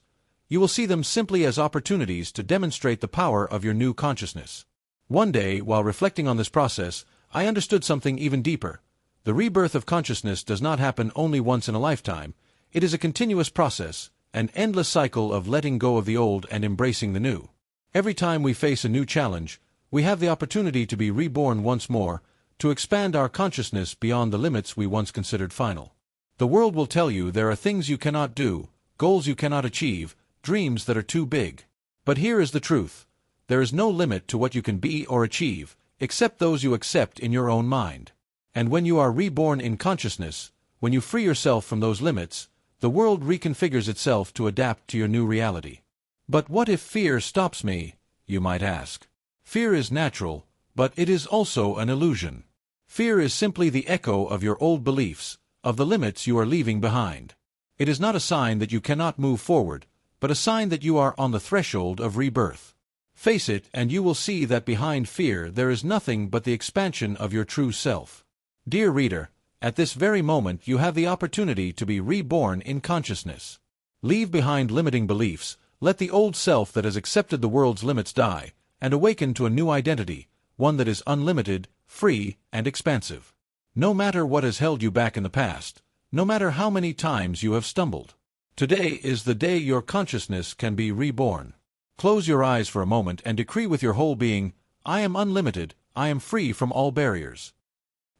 You will see them simply as opportunities to demonstrate the power of your new consciousness. One day, while reflecting on this process, I understood something even deeper. The rebirth of consciousness does not happen only once in a lifetime. It is a continuous process, an endless cycle of letting go of the old and embracing the new. Every time we face a new challenge, we have the opportunity to be reborn once more, to expand our consciousness beyond the limits we once considered final. The world will tell you there are things you cannot do, goals you cannot achieve, dreams that are too big. But here is the truth. There is no limit to what you can be or achieve, except those you accept in your own mind. And when you are reborn in consciousness, when you free yourself from those limits, the world reconfigures itself to adapt to your new reality. But what if fear stops me, you might ask? Fear is natural, but it is also an illusion. Fear is simply the echo of your old beliefs, of the limits you are leaving behind. It is not a sign that you cannot move forward, but a sign that you are on the threshold of rebirth. Face it, and you will see that behind fear there is nothing but the expansion of your true self. Dear reader, at this very moment you have the opportunity to be reborn in consciousness. Leave behind limiting beliefs, let the old self that has accepted the world's limits die, and awaken to a new identity, one that is unlimited, free, and expansive. No matter what has held you back in the past, no matter how many times you have stumbled, today is the day your consciousness can be reborn. Close your eyes for a moment and decree with your whole being, I am unlimited, I am free from all barriers.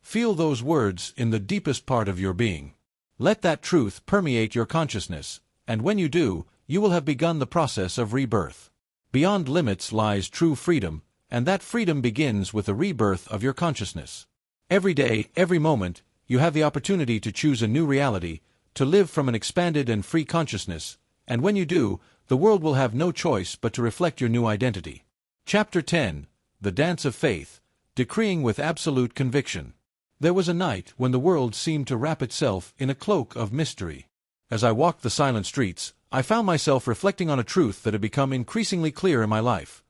Feel those words in the deepest part of your being. Let that truth permeate your consciousness, and when you do, you will have begun the process of rebirth. Beyond limits lies true freedom, and that freedom begins with the rebirth of your consciousness. Every day, every moment, you have the opportunity to choose a new reality, to live from an expanded and free consciousness, and when you do, the world will have no choice but to reflect your new identity. Chapter 10. The Dance of Faith, Decreeing with Absolute Conviction. There was a night when the world seemed to wrap itself in a cloak of mystery. As I walked the silent streets, I found myself reflecting on a truth that had become increasingly clear in my life.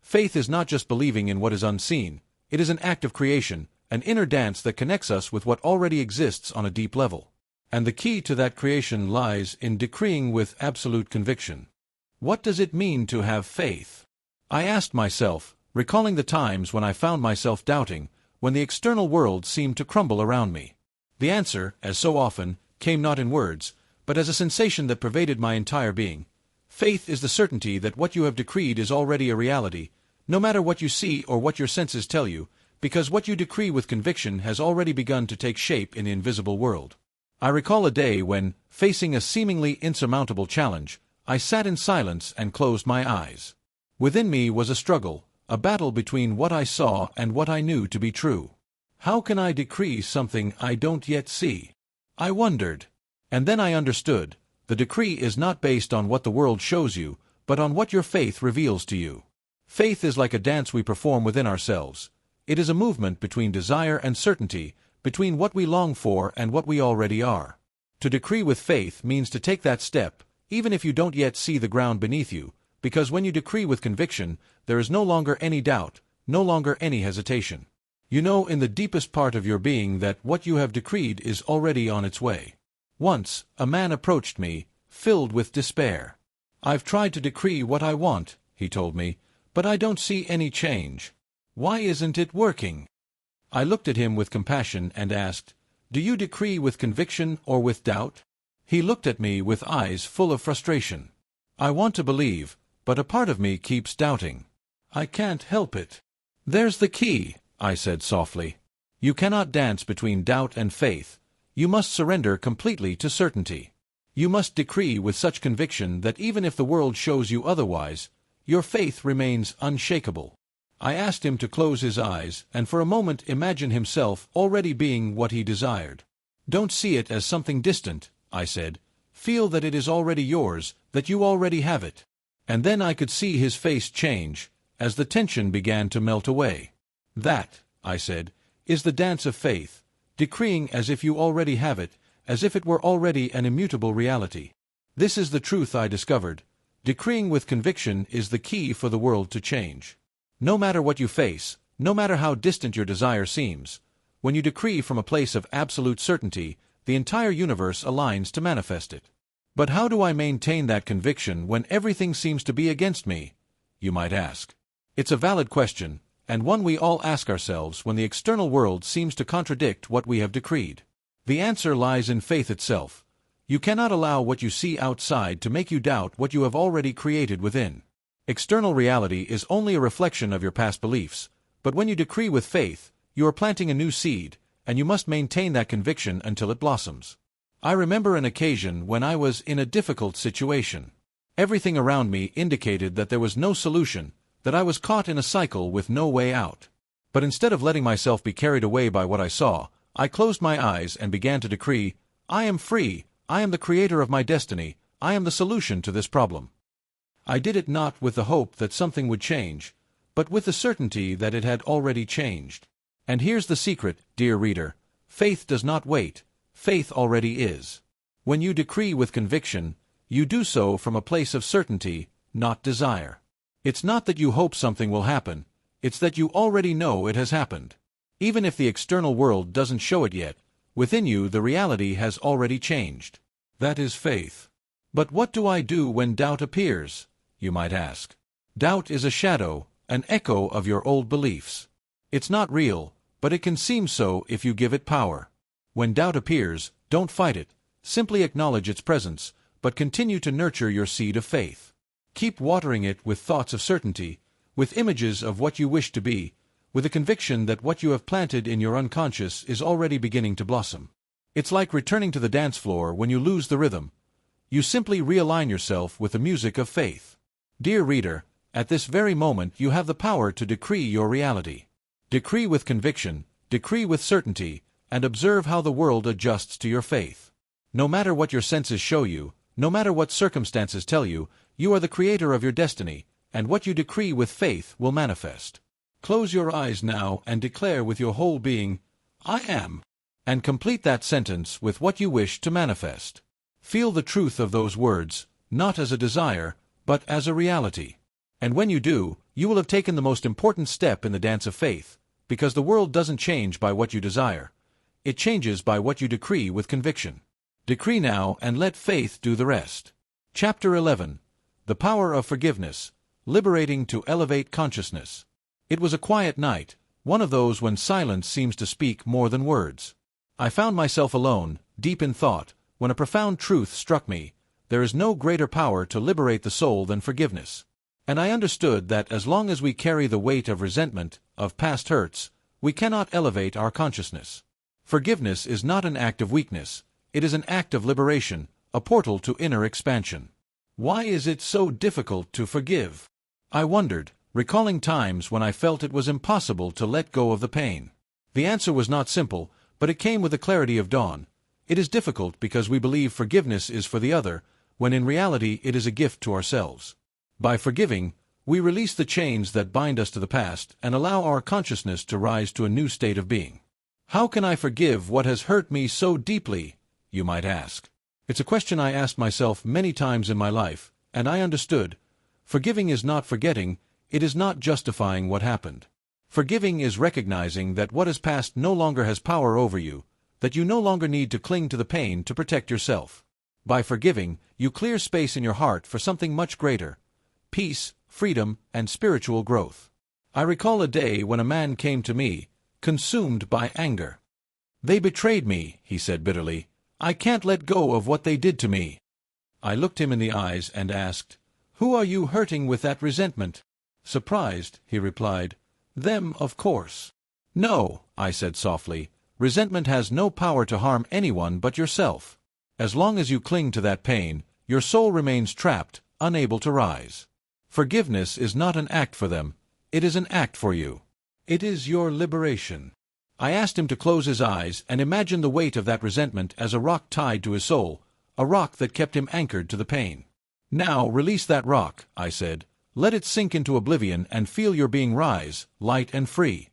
Faith is not just believing in what is unseen, it is an act of creation, an inner dance that connects us with what already exists on a deep level. And the key to that creation lies in decreeing with absolute conviction. What does it mean to have faith? I asked myself, recalling the times when I found myself doubting, when the external world seemed to crumble around me. The answer, as so often, came not in words, but as a sensation that pervaded my entire being. Faith is the certainty that what you have decreed is already a reality, no matter what you see or what your senses tell you, because what you decree with conviction has already begun to take shape in the invisible world. I recall a day when, facing a seemingly insurmountable challenge, I sat in silence and closed my eyes. Within me was a struggle, a battle between what I saw and what I knew to be true. How can I decree something I don't yet see? I wondered. And then I understood. The decree is not based on what the world shows you, but on what your faith reveals to you. Faith is like a dance we perform within ourselves. It is a movement between desire and certainty, between what we long for and what we already are. To decree with faith means to take that step, even if you don't yet see the ground beneath you, because when you decree with conviction, there is no longer any doubt, no longer any hesitation. You know in the deepest part of your being that what you have decreed is already on its way. Once, a man approached me, filled with despair. I've tried to decree what I want, he told me, but I don't see any change. Why isn't it working? I looked at him with compassion and asked, Do you decree with conviction or with doubt? He looked at me with eyes full of frustration. I want to believe, but a part of me keeps doubting. I can't help it. There's the key, I said softly. You cannot dance between doubt and faith. You must surrender completely to certainty. You must decree with such conviction that even if the world shows you otherwise, your faith remains unshakable. I asked him to close his eyes and for a moment imagine himself already being what he desired. Don't see it as something distant, I said. Feel that it is already yours, that you already have it. And then I could see his face change, as the tension began to melt away. That, I said, is the dance of faith, decreeing as if you already have it, as if it were already an immutable reality. This is the truth I discovered. Decreeing with conviction is the key for the world to change. No matter what you face, no matter how distant your desire seems, when you decree from a place of absolute certainty, the entire universe aligns to manifest it. But how do I maintain that conviction when everything seems to be against me? You might ask. It's a valid question, and one we all ask ourselves when the external world seems to contradict what we have decreed. The answer lies in faith itself. You cannot allow what you see outside to make you doubt what you have already created within. External reality is only a reflection of your past beliefs, but when you decree with faith, you are planting a new seed, and you must maintain that conviction until it blossoms. I remember an occasion when I was in a difficult situation. Everything around me indicated that there was no solution, that I was caught in a cycle with no way out. But instead of letting myself be carried away by what I saw, I closed my eyes and began to decree, I am free, I am the creator of my destiny, I am the solution to this problem. I did it not with the hope that something would change, but with the certainty that it had already changed. And here's the secret, dear reader. Faith does not wait. Faith already is. When you decree with conviction, you do so from a place of certainty, not desire. It's not that you hope something will happen, it's that you already know it has happened. Even if the external world doesn't show it yet, within you the reality has already changed. That is faith. But what do I do when doubt appears? You might ask. Doubt is a shadow, an echo of your old beliefs. It's not real, but it can seem so if you give it power. When doubt appears, don't fight it, simply acknowledge its presence, but continue to nurture your seed of faith. Keep watering it with thoughts of certainty, with images of what you wish to be, with a conviction that what you have planted in your unconscious is already beginning to blossom. It's like returning to the dance floor when you lose the rhythm. You simply realign yourself with the music of faith. Dear reader, at this very moment you have the power to decree your reality. Decree with conviction, decree with certainty, and observe how the world adjusts to your faith. No matter what your senses show you, no matter what circumstances tell you, you are the creator of your destiny, and what you decree with faith will manifest. Close your eyes now and declare with your whole being, I am, and complete that sentence with what you wish to manifest. Feel the truth of those words, not as a desire, but as a reality. And when you do, you will have taken the most important step in the dance of faith, because the world doesn't change by what you desire. It changes by what you decree with conviction. Decree now and let faith do the rest. Chapter 11. The Power of Forgiveness, Liberating to Elevate Consciousness. It was a quiet night, one of those when silence seems to speak more than words. I found myself alone, deep in thought, when a profound truth struck me. There is no greater power to liberate the soul than forgiveness. And I understood that as long as we carry the weight of resentment, of past hurts, we cannot elevate our consciousness. Forgiveness is not an act of weakness, it is an act of liberation, a portal to inner expansion. Why is it so difficult to forgive? I wondered, recalling times when I felt it was impossible to let go of the pain. The answer was not simple, but it came with the clarity of dawn. It is difficult because we believe forgiveness is for the other, when in reality it is a gift to ourselves. By forgiving, we release the chains that bind us to the past and allow our consciousness to rise to a new state of being. How can I forgive what has hurt me so deeply? You might ask. It's a question I asked myself many times in my life, and I understood. Forgiving is not forgetting, it is not justifying what happened. Forgiving is recognizing that what has passed no longer has power over you, that you no longer need to cling to the pain to protect yourself. By forgiving, you clear space in your heart for something much greater: peace, freedom, and spiritual growth. I recall a day when a man came to me, consumed by anger. They betrayed me, he said bitterly. I can't let go of what they did to me. I looked him in the eyes and asked, Who are you hurting with that resentment? Surprised, he replied, Them, of course. No, I said softly, resentment has no power to harm anyone but yourself. As long as you cling to that pain, your soul remains trapped, unable to rise. Forgiveness is not an act for them, it is an act for you. It is your liberation. I asked him to close his eyes and imagine the weight of that resentment as a rock tied to his soul, a rock that kept him anchored to the pain. Now release that rock, I said. Let it sink into oblivion and feel your being rise, light and free.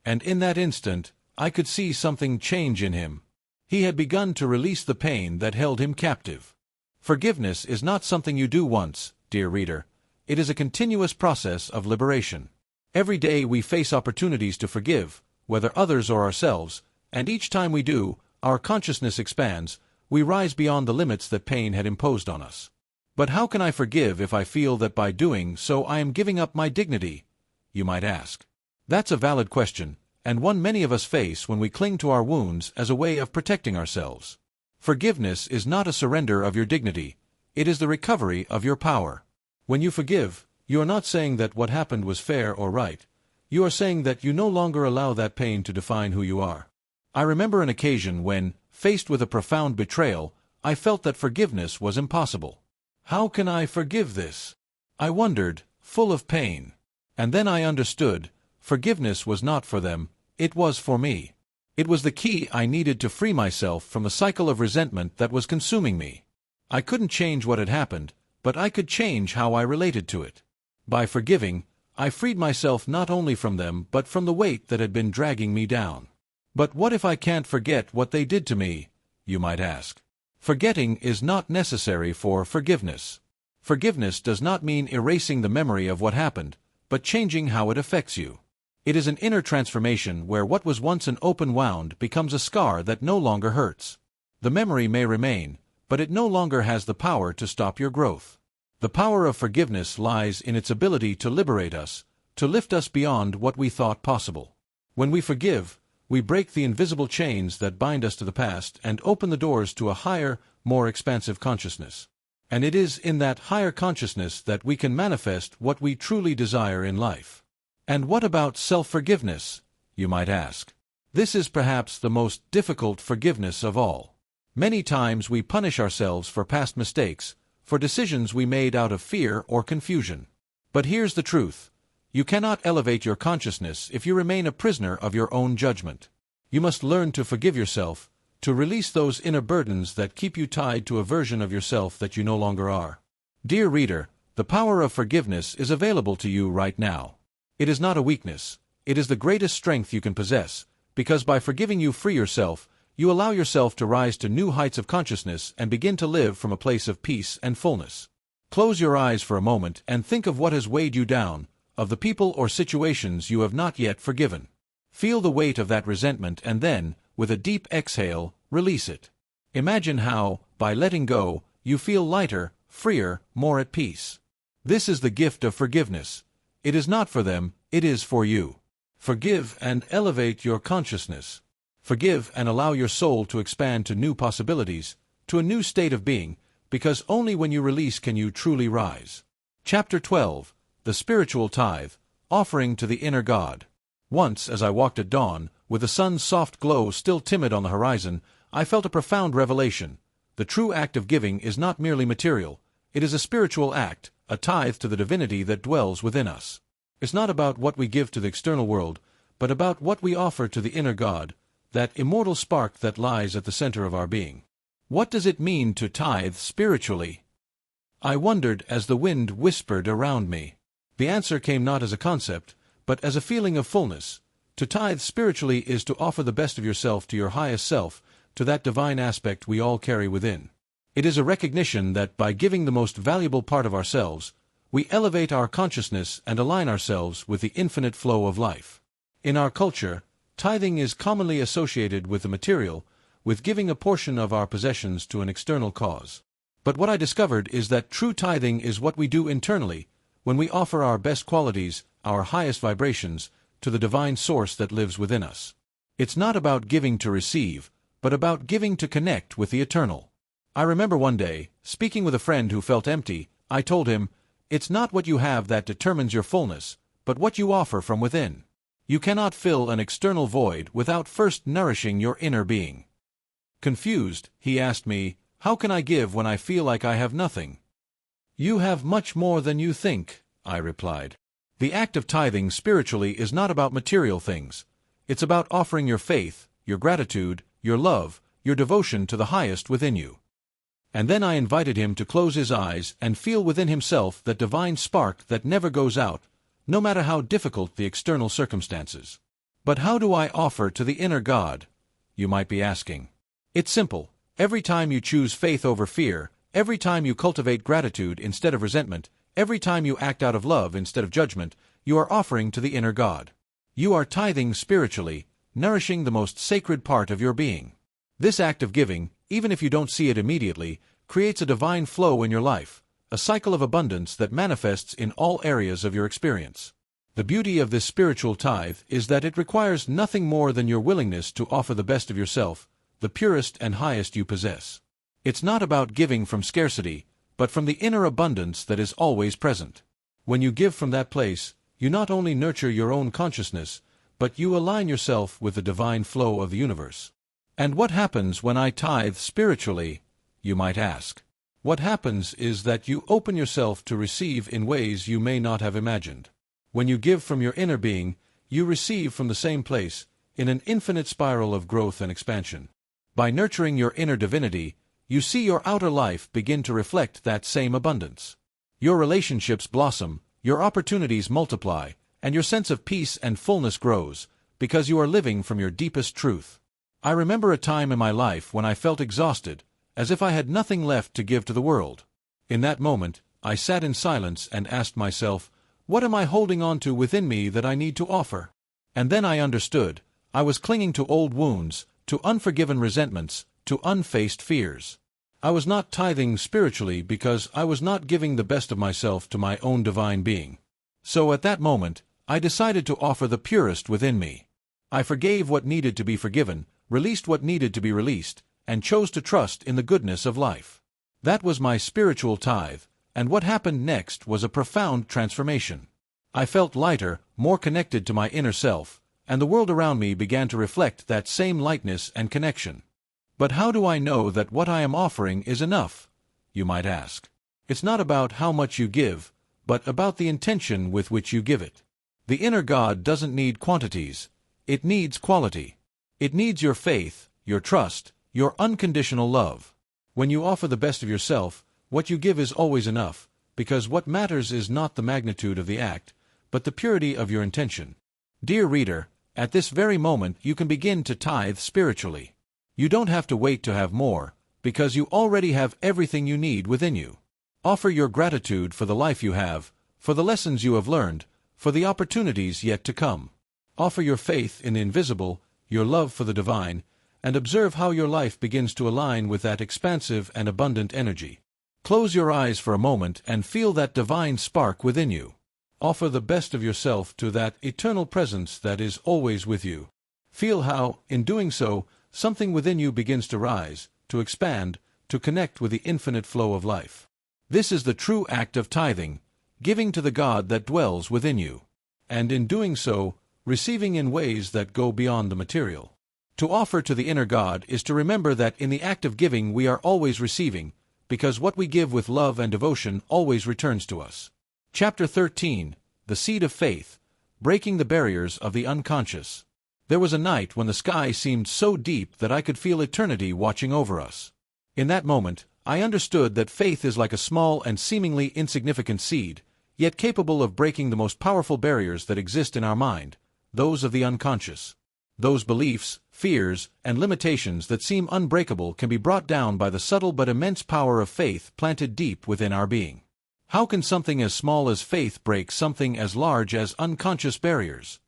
And in that instant, I could see something change in him. He had begun to release the pain that held him captive. Forgiveness is not something you do once, dear reader. It is a continuous process of liberation. Every day we face opportunities to forgive, whether others or ourselves, and each time we do, our consciousness expands, we rise beyond the limits that pain had imposed on us. But how can I forgive if I feel that by doing so I am giving up my dignity? You might ask. That's a valid question, and one many of us face when we cling to our wounds as a way of protecting ourselves. Forgiveness is not a surrender of your dignity, it is the recovery of your power. When you forgive, you are not saying that what happened was fair or right. You are saying that you no longer allow that pain to define who you are. I remember an occasion when, faced with a profound betrayal, I felt that forgiveness was impossible. How can I forgive this? I wondered, full of pain. And then I understood, forgiveness was not for them, it was for me. It was the key I needed to free myself from the cycle of resentment that was consuming me. I couldn't change what had happened, but I could change how I related to it. By forgiving, I freed myself not only from them but from the weight that had been dragging me down. But what if I can't forget what they did to me, you might ask? Forgetting is not necessary for forgiveness. Forgiveness does not mean erasing the memory of what happened, but changing how it affects you. It is an inner transformation where what was once an open wound becomes a scar that no longer hurts. The memory may remain, but it no longer has the power to stop your growth. The power of forgiveness lies in its ability to liberate us, to lift us beyond what we thought possible. When we forgive, we break the invisible chains that bind us to the past and open the doors to a higher, more expansive consciousness. And it is in that higher consciousness that we can manifest what we truly desire in life. And what about self-forgiveness, you might ask? This is perhaps the most difficult forgiveness of all. Many times we punish ourselves for past mistakes, for decisions we made out of fear or confusion. But here's the truth. You cannot elevate your consciousness if you remain a prisoner of your own judgment. You must learn to forgive yourself, to release those inner burdens that keep you tied to a version of yourself that you no longer are. Dear reader, the power of forgiveness is available to you right now. It is not a weakness, it is the greatest strength you can possess, because by forgiving you free yourself, you allow yourself to rise to new heights of consciousness and begin to live from a place of peace and fullness. Close your eyes for a moment and think of what has weighed you down, of the people or situations you have not yet forgiven. Feel the weight of that resentment and then, with a deep exhale, release it. Imagine how, by letting go, you feel lighter, freer, more at peace. This is the gift of forgiveness. It is not for them, it is for you. Forgive and elevate your consciousness. Forgive and allow your soul to expand to new possibilities, to a new state of being, because only when you release can you truly rise. Chapter 12. The Spiritual Tithe, Offering to the Inner God. Once, as I walked at dawn, with the sun's soft glow still timid on the horizon, I felt a profound revelation. The true act of giving is not merely material, it is a spiritual act, a tithe to the divinity that dwells within us. It's not about what we give to the external world, but about what we offer to the inner God, that immortal spark that lies at the center of our being. What does it mean to tithe spiritually? I wondered as the wind whispered around me. The answer came not as a concept, but as a feeling of fullness. To tithe spiritually is to offer the best of yourself to your highest self, to that divine aspect we all carry within. It is a recognition that by giving the most valuable part of ourselves, we elevate our consciousness and align ourselves with the infinite flow of life. In our culture, tithing is commonly associated with the material, with giving a portion of our possessions to an external cause. But what I discovered is that true tithing is what we do internally, when we offer our best qualities, our highest vibrations, to the divine source that lives within us. It's not about giving to receive, but about giving to connect with the eternal. I remember one day, speaking with a friend who felt empty, I told him, "It's not what you have that determines your fullness, but what you offer from within. You cannot fill an external void without first nourishing your inner being." Confused, he asked me, "How can I give when I feel like I have nothing?" "You have much more than you think," I replied. The act of tithing spiritually is not about material things. It's about offering your faith, your gratitude, your love, your devotion to the highest within you. And then I invited him to close his eyes and feel within himself that divine spark that never goes out, no matter how difficult the external circumstances. But how do I offer to the inner God? You might be asking. It's simple. Every time you choose faith over fear, every time you cultivate gratitude instead of resentment, every time you act out of love instead of judgment, you are offering to the inner God. You are tithing spiritually, nourishing the most sacred part of your being. This act of giving, even if you don't see it immediately, creates a divine flow in your life, a cycle of abundance that manifests in all areas of your experience. The beauty of this spiritual tithe is that it requires nothing more than your willingness to offer the best of yourself, the purest and highest you possess. It's not about giving from scarcity, but from the inner abundance that is always present. When you give from that place, you not only nurture your own consciousness, but you align yourself with the divine flow of the universe. And what happens when I tithe spiritually, you might ask? What happens is that you open yourself to receive in ways you may not have imagined. When you give from your inner being, you receive from the same place, in an infinite spiral of growth and expansion. By nurturing your inner divinity, you see your outer life begin to reflect that same abundance. Your relationships blossom, your opportunities multiply, and your sense of peace and fullness grows, because you are living from your deepest truth. I remember a time in my life when I felt exhausted, as if I had nothing left to give to the world. In that moment, I sat in silence and asked myself, what am I holding on to within me that I need to offer? And then I understood. I was clinging to old wounds, to unforgiven resentments, to unfaced fears. I was not tithing spiritually because I was not giving the best of myself to my own divine being. So at that moment, I decided to offer the purest within me. I forgave what needed to be forgiven, released what needed to be released, and chose to trust in the goodness of life. That was my spiritual tithe, and what happened next was a profound transformation. I felt lighter, more connected to my inner self, and the world around me began to reflect that same lightness and connection. But how do I know that what I am offering is enough? You might ask. It's not about how much you give, but about the intention with which you give it. The inner God doesn't need quantities. It needs quality. It needs your faith, your trust, your unconditional love. When you offer the best of yourself, what you give is always enough, because what matters is not the magnitude of the act, but the purity of your intention. Dear reader, at this very moment you can begin to tithe spiritually. You don't have to wait to have more, because you already have everything you need within you. Offer your gratitude for the life you have, for the lessons you have learned, for the opportunities yet to come. Offer your faith in the invisible, your love for the divine, and observe how your life begins to align with that expansive and abundant energy. Close your eyes for a moment and feel that divine spark within you. Offer the best of yourself to that eternal presence that is always with you. Feel how, in doing so, something within you begins to rise, to expand, to connect with the infinite flow of life. This is the true act of tithing, giving to the God that dwells within you. And in doing so, receiving in ways that go beyond the material. To offer to the inner God is to remember that in the act of giving we are always receiving, because what we give with love and devotion always returns to us. Chapter 13, The Seed of Faith, Breaking the Barriers of the Unconscious. There was a night when the sky seemed so deep that I could feel eternity watching over us. In that moment, I understood that faith is like a small and seemingly insignificant seed, yet capable of breaking the most powerful barriers that exist in our mind, those of the unconscious. Those beliefs, fears, and limitations that seem unbreakable can be brought down by the subtle but immense power of faith planted deep within our being. How can something as small as faith break something as large as unconscious barriers?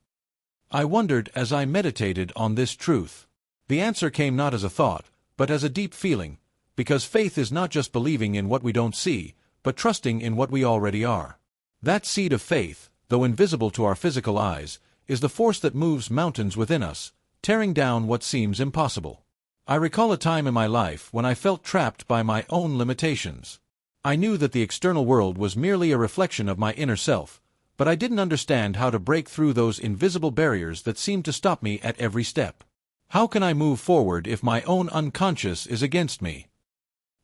I wondered as I meditated on this truth. The answer came not as a thought, but as a deep feeling, because faith is not just believing in what we don't see, but trusting in what we already are. That seed of faith, though invisible to our physical eyes, is the force that moves mountains within us, tearing down what seems impossible. I recall a time in my life when I felt trapped by my own limitations. I knew that the external world was merely a reflection of my inner self, but I didn't understand how to break through those invisible barriers that seemed to stop me at every step. How can I move forward if my own unconscious is against me?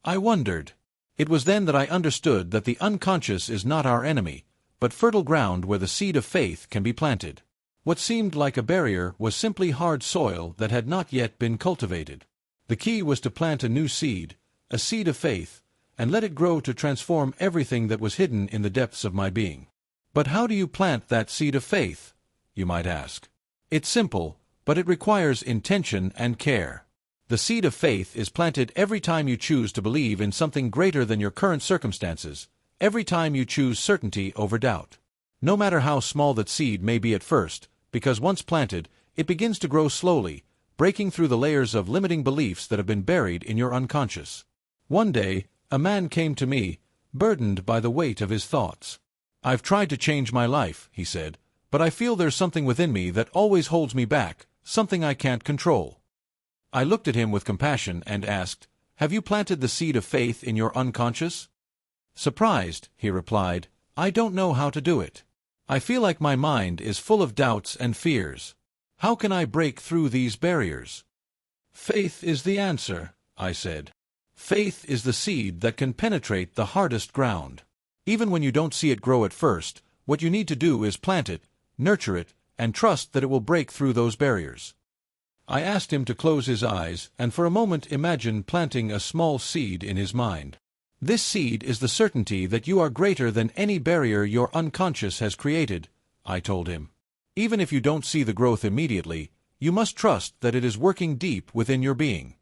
I wondered. It was then that I understood that the unconscious is not our enemy, but fertile ground where the seed of faith can be planted. What seemed like a barrier was simply hard soil that had not yet been cultivated. The key was to plant a new seed, a seed of faith, and let it grow to transform everything that was hidden in the depths of my being. But how do you plant that seed of faith? You might ask. It's simple, but it requires intention and care. The seed of faith is planted every time you choose to believe in something greater than your current circumstances, every time you choose certainty over doubt. No matter how small that seed may be at first, because once planted, it begins to grow slowly, breaking through the layers of limiting beliefs that have been buried in your unconscious. One day, a man came to me, burdened by the weight of his thoughts. "I've tried to change my life," he said, "but I feel there's something within me that always holds me back, something I can't control." I looked at him with compassion and asked, "Have you planted the seed of faith in your unconscious?" Surprised, he replied, "I don't know how to do it. I feel like my mind is full of doubts and fears. How can I break through these barriers?" Faith is the answer, I said. Faith is the seed that can penetrate the hardest ground. Even when you don't see it grow at first, what you need to do is plant it, nurture it, and trust that it will break through those barriers. I asked him to close his eyes and for a moment imagine planting a small seed in his mind. This seed is the certainty that you are greater than any barrier your unconscious has created, I told him. Even if you don't see the growth immediately, you must trust that it is working deep within your being.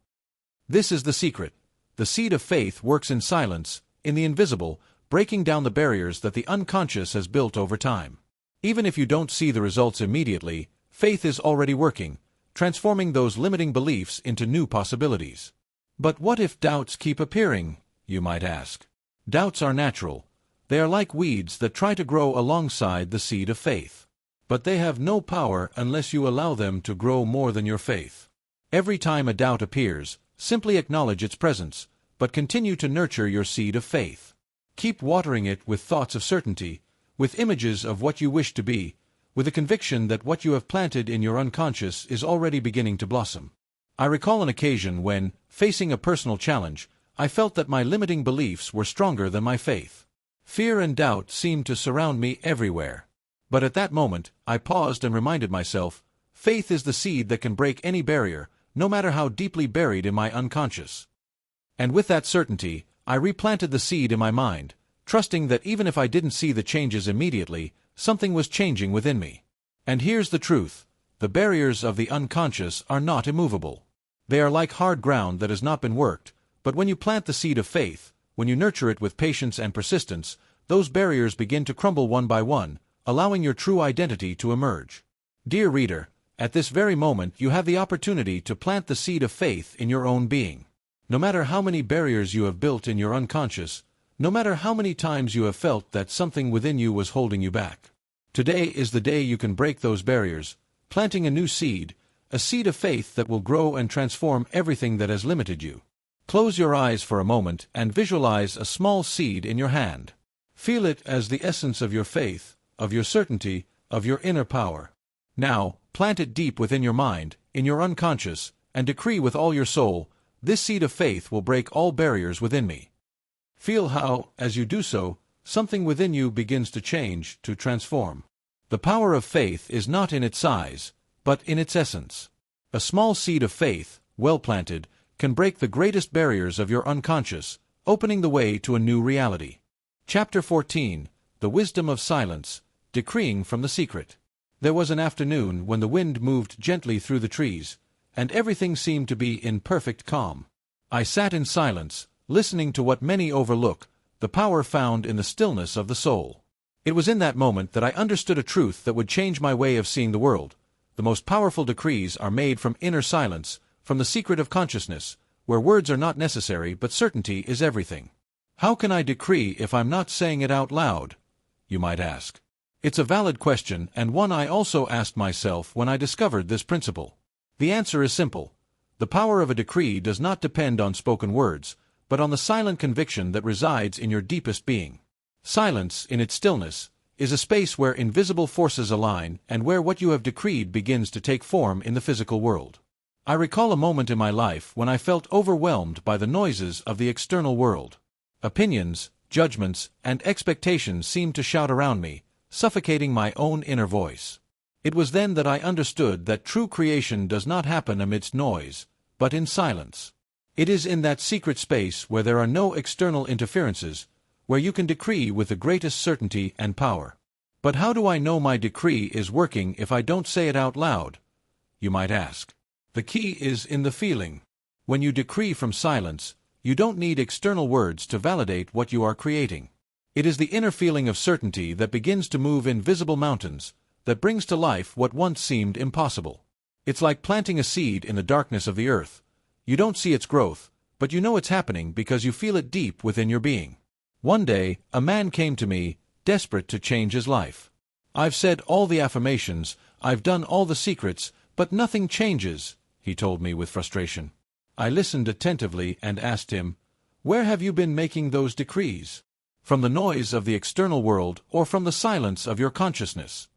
This is the secret. The seed of faith works in silence, in the invisible, breaking down the barriers that the unconscious has built over time. Even if you don't see the results immediately, faith is already working, transforming those limiting beliefs into new possibilities. But what if doubts keep appearing, you might ask? Doubts are natural. They are like weeds that try to grow alongside the seed of faith. But they have no power unless you allow them to grow more than your faith. Every time a doubt appears, simply acknowledge its presence, but continue to nurture your seed of faith. Keep watering it with thoughts of certainty, with images of what you wish to be, with a conviction that what you have planted in your unconscious is already beginning to blossom. I recall an occasion when, facing a personal challenge, I felt that my limiting beliefs were stronger than my faith. Fear and doubt seemed to surround me everywhere. But at that moment, I paused and reminded myself, faith is the seed that can break any barrier, no matter how deeply buried in my unconscious. And with that certainty, I replanted the seed in my mind, trusting that even if I didn't see the changes immediately, something was changing within me. And here's the truth. The barriers of the unconscious are not immovable. They are like hard ground that has not been worked, but when you plant the seed of faith, when you nurture it with patience and persistence, those barriers begin to crumble one by one, allowing your true identity to emerge. Dear reader, at this very moment you have the opportunity to plant the seed of faith in your own being. No matter how many barriers you have built in your unconscious, no matter how many times you have felt that something within you was holding you back, today is the day you can break those barriers, planting a new seed, a seed of faith that will grow and transform everything that has limited you. Close your eyes for a moment and visualize a small seed in your hand. Feel it as the essence of your faith, of your certainty, of your inner power. Now, plant it deep within your mind, in your unconscious, and decree with all your soul, this seed of faith will break all barriers within me. Feel how, as you do so, something within you begins to change, to transform. The power of faith is not in its size, but in its essence. A small seed of faith, well planted, can break the greatest barriers of your unconscious, opening the way to a new reality. Chapter 14. The Wisdom of Silence, Decreeing from the Secret. There was an afternoon when the wind moved gently through the trees, and everything seemed to be in perfect calm. I sat in silence, listening to what many overlook, the power found in the stillness of the soul. It was in that moment that I understood a truth that would change my way of seeing the world. The most powerful decrees are made from inner silence, from the secret of consciousness, where words are not necessary but certainty is everything. How can I decree if I'm not saying it out loud? You might ask. It's a valid question and one I also asked myself when I discovered this principle. The answer is simple. The power of a decree does not depend on spoken words, but on the silent conviction that resides in your deepest being. Silence, in its stillness, is a space where invisible forces align and where what you have decreed begins to take form in the physical world. I recall a moment in my life when I felt overwhelmed by the noises of the external world. Opinions, judgments, and expectations seemed to shout around me, suffocating my own inner voice. It was then that I understood that true creation does not happen amidst noise, but in silence. It is in that secret space where there are no external interferences, where you can decree with the greatest certainty and power. But how do I know my decree is working if I don't say it out loud? You might ask. The key is in the feeling. When you decree from silence, you don't need external words to validate what you are creating. It is the inner feeling of certainty that begins to move invisible mountains, that brings to life what once seemed impossible. It's like planting a seed in the darkness of the earth. You don't see its growth, but you know it's happening because you feel it deep within your being. One day, a man came to me, desperate to change his life. I've said all the affirmations, I've done all the secrets, but nothing changes, he told me with frustration. I listened attentively and asked him, "Where have you been making those decrees? From the noise of the external world or from the silence of your consciousness?"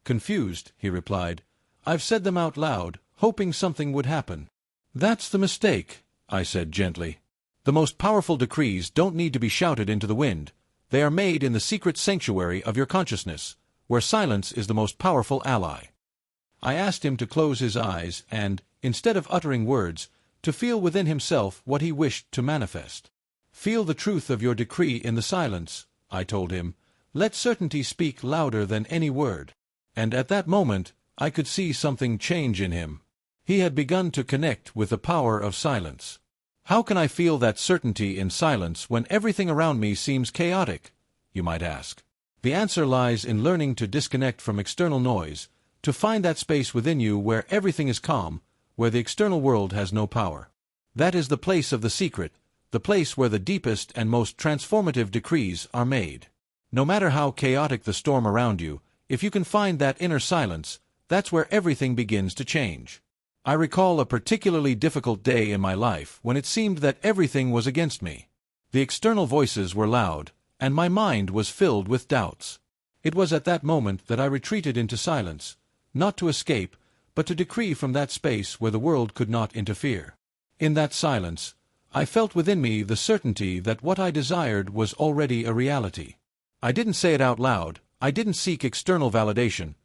Confused, he replied, "I've said them out loud, hoping something would happen." That's the mistake, I said gently. The most powerful decrees don't need to be shouted into the wind. They are made in the secret sanctuary of your consciousness, where silence is the most powerful ally. I asked him to close his eyes and, instead of uttering words, to feel within himself what he wished to manifest. Feel the truth of your decree in the silence, I told him. Let certainty speak louder than any word. And at that moment, I could see something change in him. He had begun to connect with the power of silence. How can I feel that certainty in silence when everything around me seems chaotic, you might ask? The answer lies in learning to disconnect from external noise, to find that space within you where everything is calm, where the external world has no power. That is the place of the secret, the place where the deepest and most transformative decrees are made. No matter how chaotic the storm around you, if you can find that inner silence, that's where everything begins to change. I recall a particularly difficult day in my life when it seemed that everything was against me. The external voices were loud, and my mind was filled with doubts. It was at that moment that I retreated into silence, not to escape, but to decree from that space where the world could not interfere. In that silence, I felt within me the certainty that what I desired was already a reality. I didn't say it out loud, I didn't seek external validation.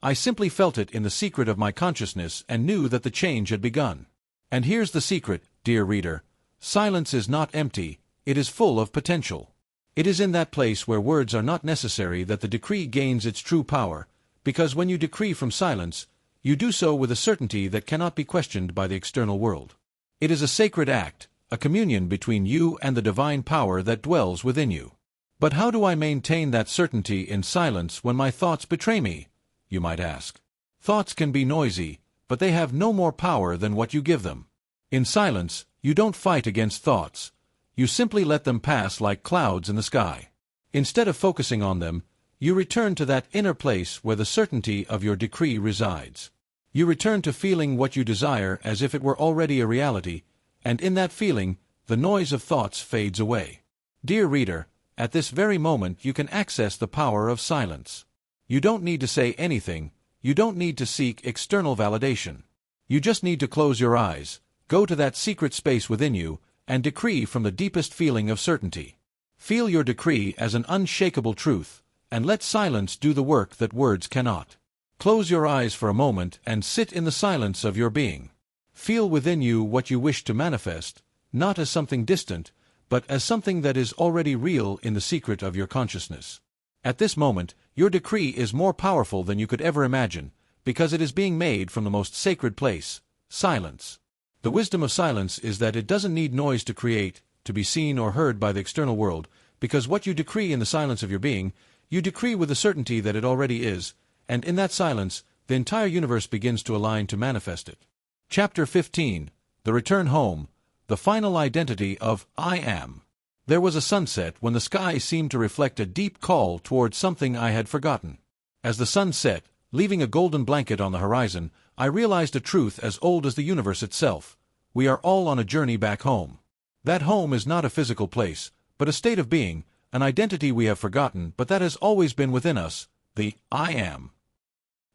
I simply felt it in the secret of my consciousness and knew that the change had begun. And here's the secret, dear reader. Silence is not empty, it is full of potential. It is in that place where words are not necessary that the decree gains its true power, because when you decree from silence, you do so with a certainty that cannot be questioned by the external world. It is a sacred act, a communion between you and the divine power that dwells within you. But how do I maintain that certainty in silence when my thoughts betray me, you might ask? Thoughts can be noisy, but they have no more power than what you give them. In silence, you don't fight against thoughts. You simply let them pass like clouds in the sky. Instead of focusing on them, you return to that inner place where the certainty of your decree resides. You return to feeling what you desire as if it were already a reality, and in that feeling, the noise of thoughts fades away. Dear reader, at this very moment you can access the power of silence. You don't need to say anything, you don't need to seek external validation. You just need to close your eyes, go to that secret space within you, and decree from the deepest feeling of certainty. Feel your decree as an unshakable truth, and let silence do the work that words cannot. Close your eyes for a moment and sit in the silence of your being. Feel within you what you wish to manifest, not as something distant, but as something that is already real in the secret of your consciousness. At this moment, your decree is more powerful than you could ever imagine, because it is being made from the most sacred place, silence. The wisdom of silence is that it doesn't need noise to create, to be seen or heard by the external world, because what you decree in the silence of your being, you decree with the certainty that it already is, and in that silence, the entire universe begins to align to manifest it. Chapter 15. The Return Home. The Final Identity of I Am. There was a sunset when the sky seemed to reflect a deep call towards something I had forgotten. As the sun set, leaving a golden blanket on the horizon, I realized a truth as old as the universe itself. We are all on a journey back home. That home is not a physical place, but a state of being, an identity we have forgotten but that has always been within us, the I Am.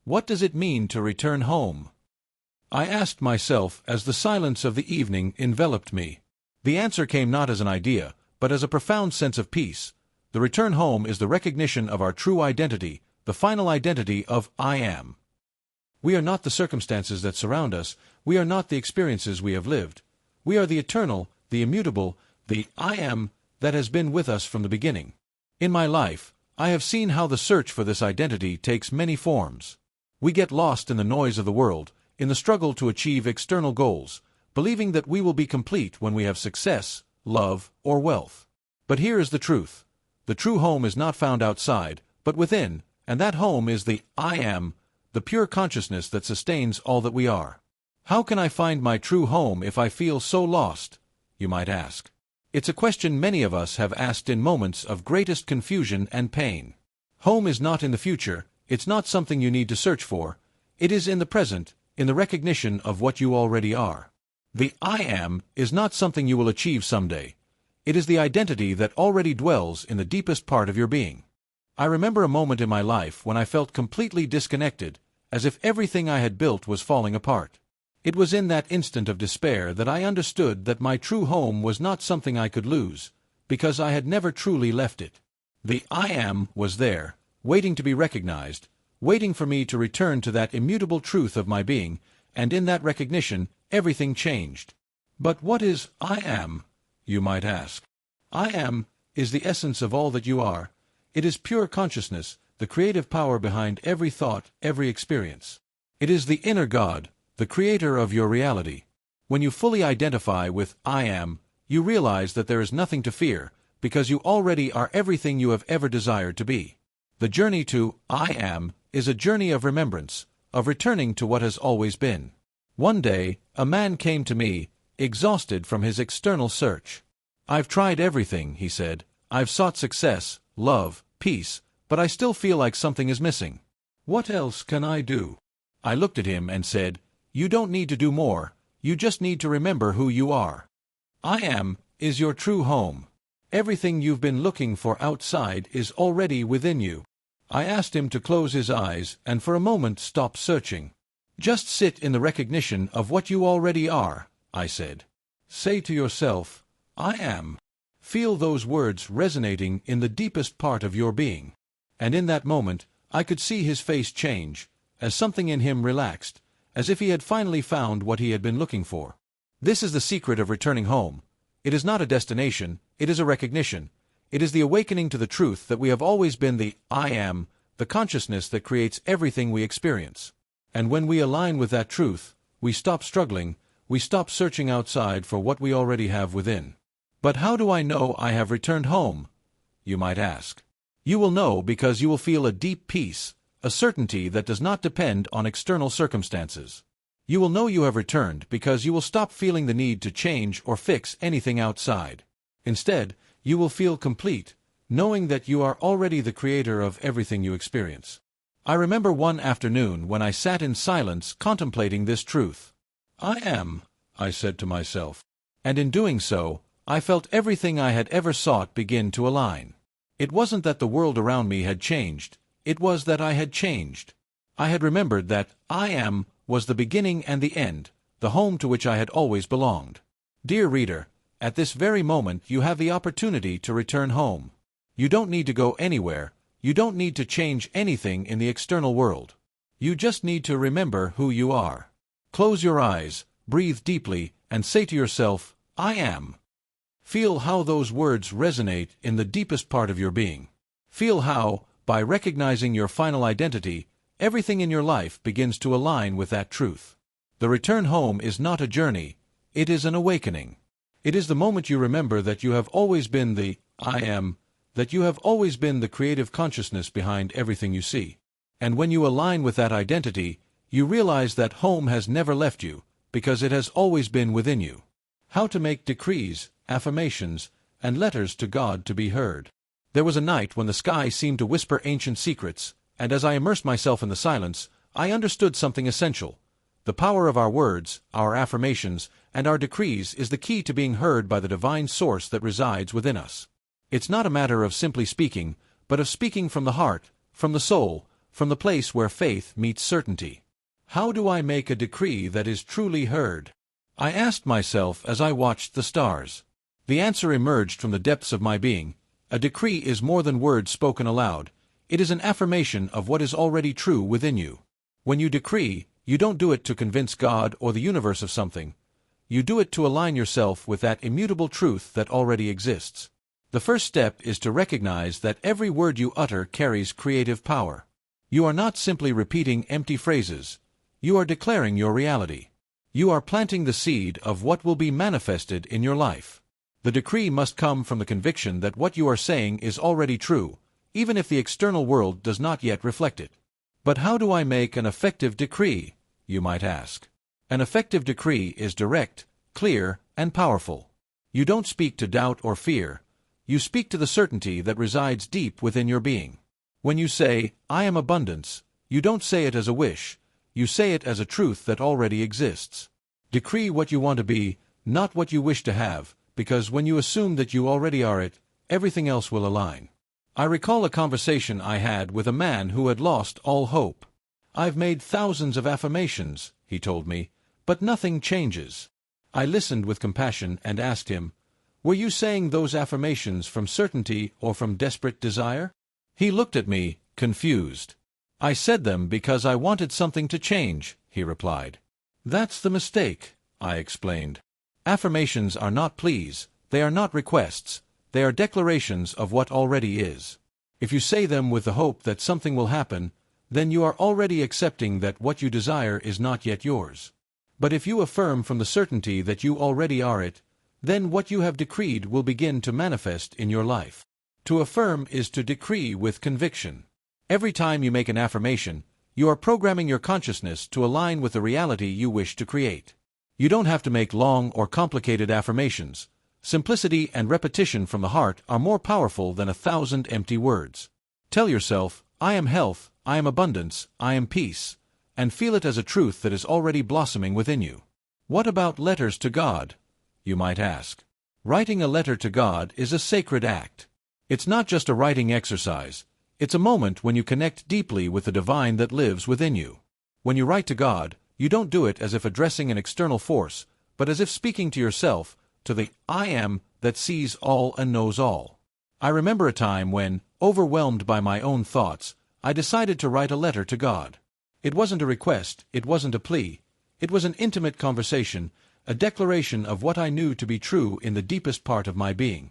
What does it mean to return home? I asked myself as the silence of the evening enveloped me. The answer came not as an idea, but as a profound sense of peace. The return home is the recognition of our true identity, the final identity of I Am. We are not the circumstances that surround us, we are not the experiences we have lived. We are the eternal, the immutable, the I Am that has been with us from the beginning. In my life, I have seen how the search for this identity takes many forms. We get lost in the noise of the world, in the struggle to achieve external goals, believing that we will be complete when we have success, love, or wealth. But here is the truth. The true home is not found outside, but within, and that home is the I Am, the pure consciousness that sustains all that we are. How can I find my true home if I feel so lost? You might ask. It's a question many of us have asked in moments of greatest confusion and pain. Home is not in the future, it's not something you need to search for. It is in the present, in the recognition of what you already are. The I Am is not something you will achieve someday. It is the identity that already dwells in the deepest part of your being. I remember a moment in my life when I felt completely disconnected, as if everything I had built was falling apart. It was in that instant of despair that I understood that my true home was not something I could lose, because I had never truly left it. The I Am was there, waiting to be recognized, waiting for me to return to that immutable truth of my being, and in that recognition, everything changed. But what is I Am, you might ask? I Am is the essence of all that you are. It is pure consciousness, the creative power behind every thought, every experience. It is the inner God, the creator of your reality. When you fully identify with I Am, you realize that there is nothing to fear, because you already are everything you have ever desired to be. The journey to I Am is a journey of remembrance, of returning to what has always been. One day, a man came to me, exhausted from his external search. "I've tried everything," he said. "I've sought success, love, peace, but I still feel like something is missing. What else can I do?" I looked at him and said, "You don't need to do more, you just need to remember who you are. I Am is your true home. Everything you've been looking for outside is already within you." I asked him to close his eyes and for a moment stop searching. "Just sit in the recognition of what you already are," I said. "Say to yourself, I Am." Feel those words resonating in the deepest part of your being. And in that moment, I could see his face change, as something in him relaxed, as if he had finally found what he had been looking for. This is the secret of returning home. It is not a destination, it is a recognition. It is the awakening to the truth that we have always been the I Am, the consciousness that creates everything we experience. And when we align with that truth, we stop struggling, we stop searching outside for what we already have within. But how do I know I have returned home? You might ask. You will know because you will feel a deep peace, a certainty that does not depend on external circumstances. You will know you have returned because you will stop feeling the need to change or fix anything outside. Instead, you will feel complete, knowing that you are already the creator of everything you experience. I remember one afternoon when I sat in silence contemplating this truth. "I Am," I said to myself. And in doing so, I felt everything I had ever sought begin to align. It wasn't that the world around me had changed, it was that I had changed. I had remembered that I Am was the beginning and the end, the home to which I had always belonged. Dear reader, at this very moment you have the opportunity to return home. You don't need to go anywhere, you don't need to change anything in the external world. You just need to remember who you are. Close your eyes, breathe deeply, and say to yourself, I Am. Feel how those words resonate in the deepest part of your being. Feel how, by recognizing your final identity, everything in your life begins to align with that truth. The return home is not a journey, it is an awakening. It is the moment you remember that you have always been the I Am, that you have always been the creative consciousness behind everything you see. And when you align with that identity, you realize that home has never left you, because it has always been within you. How to make decrees, affirmations, and letters to God to be heard. There was a night when the sky seemed to whisper ancient secrets, and as I immersed myself in the silence, I understood something essential. The power of our words, our affirmations, and our decrees is the key to being heard by the divine source that resides within us. It's not a matter of simply speaking, but of speaking from the heart, from the soul, from the place where faith meets certainty. How do I make a decree that is truly heard? I asked myself as I watched the stars. The answer emerged from the depths of my being. A decree is more than words spoken aloud. It is an affirmation of what is already true within you. When you decree, you don't do it to convince God or the universe of something. You do it to align yourself with that immutable truth that already exists. The first step is to recognize that every word you utter carries creative power. You are not simply repeating empty phrases. You are declaring your reality. You are planting the seed of what will be manifested in your life. The decree must come from the conviction that what you are saying is already true, even if the external world does not yet reflect it. But how do I make an effective decree, you might ask? An effective decree is direct, clear, and powerful. You don't speak to doubt or fear. You speak to the certainty that resides deep within your being. When you say, I am abundance, you don't say it as a wish. You say it as a truth that already exists. Decree what you want to be, not what you wish to have, because when you assume that you already are it, everything else will align. I recall a conversation I had with a man who had lost all hope. I've made thousands of affirmations, he told me, But nothing changes. I listened with compassion and asked him, "Were you saying those affirmations from certainty or from desperate desire?" He looked at me, confused. "I said them because I wanted something to change," he replied. "That's the mistake," I explained. "Affirmations are not pleas, they are not requests, they are declarations of what already is. If you say them with the hope that something will happen, then you are already accepting that what you desire is not yet yours. But if you affirm from the certainty that you already are it, then what you have decreed will begin to manifest in your life. To affirm is to decree with conviction. Every time you make an affirmation, you are programming your consciousness to align with the reality you wish to create. You don't have to make long or complicated affirmations. Simplicity and repetition from the heart are more powerful than 1,000 empty words. Tell yourself, "I am health, I am abundance, I am peace," and feel it as a truth that is already blossoming within you. What about letters to God? You might ask. Writing a letter to God is a sacred act. It's not just a writing exercise. It's a moment when you connect deeply with the divine that lives within you. When you write to God, you don't do it as if addressing an external force, but as if speaking to yourself, to the I am that sees all and knows all. I remember a time when, overwhelmed by my own thoughts, I decided to write a letter to God. It wasn't a request, it wasn't a plea. It was an intimate conversation, a declaration of what I knew to be true in the deepest part of my being.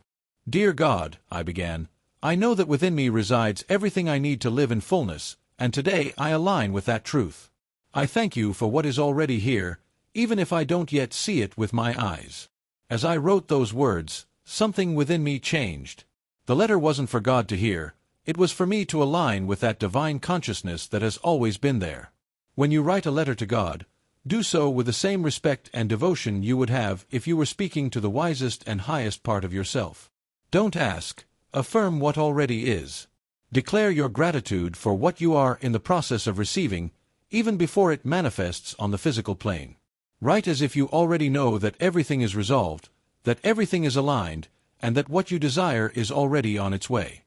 "Dear God," I began, "I know that within me resides everything I need to live in fullness, and today I align with that truth. I thank you for what is already here, even if I don't yet see it with my eyes." As I wrote those words, something within me changed. The letter wasn't for God to hear, it was for me to align with that divine consciousness that has always been there. When you write a letter to God, do so with the same respect and devotion you would have if you were speaking to the wisest and highest part of yourself. Don't ask, affirm what already is. Declare your gratitude for what you are in the process of receiving, even before it manifests on the physical plane. Write as if you already know that everything is resolved, that everything is aligned, and that what you desire is already on its way.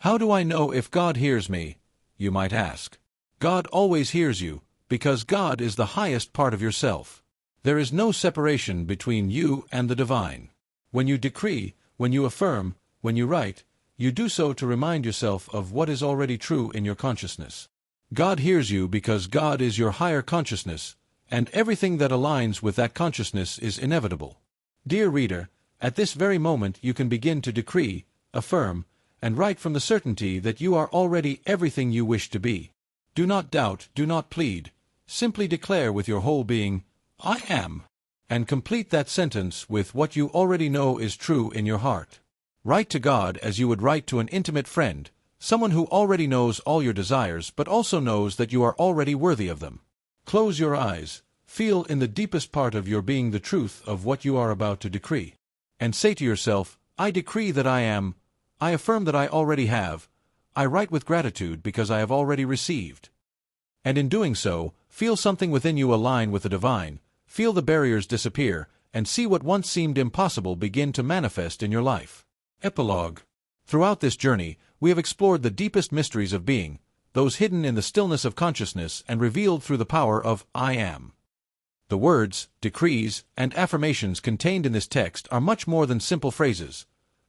How do I know if God hears me? You might ask. God always hears you, because God is the highest part of yourself. There is no separation between you and the divine. When you decree, when you affirm, when you write, you do so to remind yourself of what is already true in your consciousness. God hears you because God is your higher consciousness, and everything that aligns with that consciousness is inevitable. Dear reader, at this very moment you can begin to decree, affirm, and write from the certainty that you are already everything you wish to be. Do not doubt, do not plead. Simply declare with your whole being, "I am," and complete that sentence with what you already know is true in your heart. Write to God as you would write to an intimate friend, someone who already knows all your desires but also knows that you are already worthy of them. Close your eyes, feel in the deepest part of your being the truth of what you are about to decree, and say to yourself, "I decree that I am, I affirm that I already have, I write with gratitude because I have already received." And in doing so, feel something within you align with the divine, feel the barriers disappear, and see what once seemed impossible begin to manifest in your life. Epilogue. Throughout this journey, we have explored the deepest mysteries of being, those hidden in the stillness of consciousness and revealed through the power of I am. The words, decrees, and affirmations contained in this text are much more than simple phrases.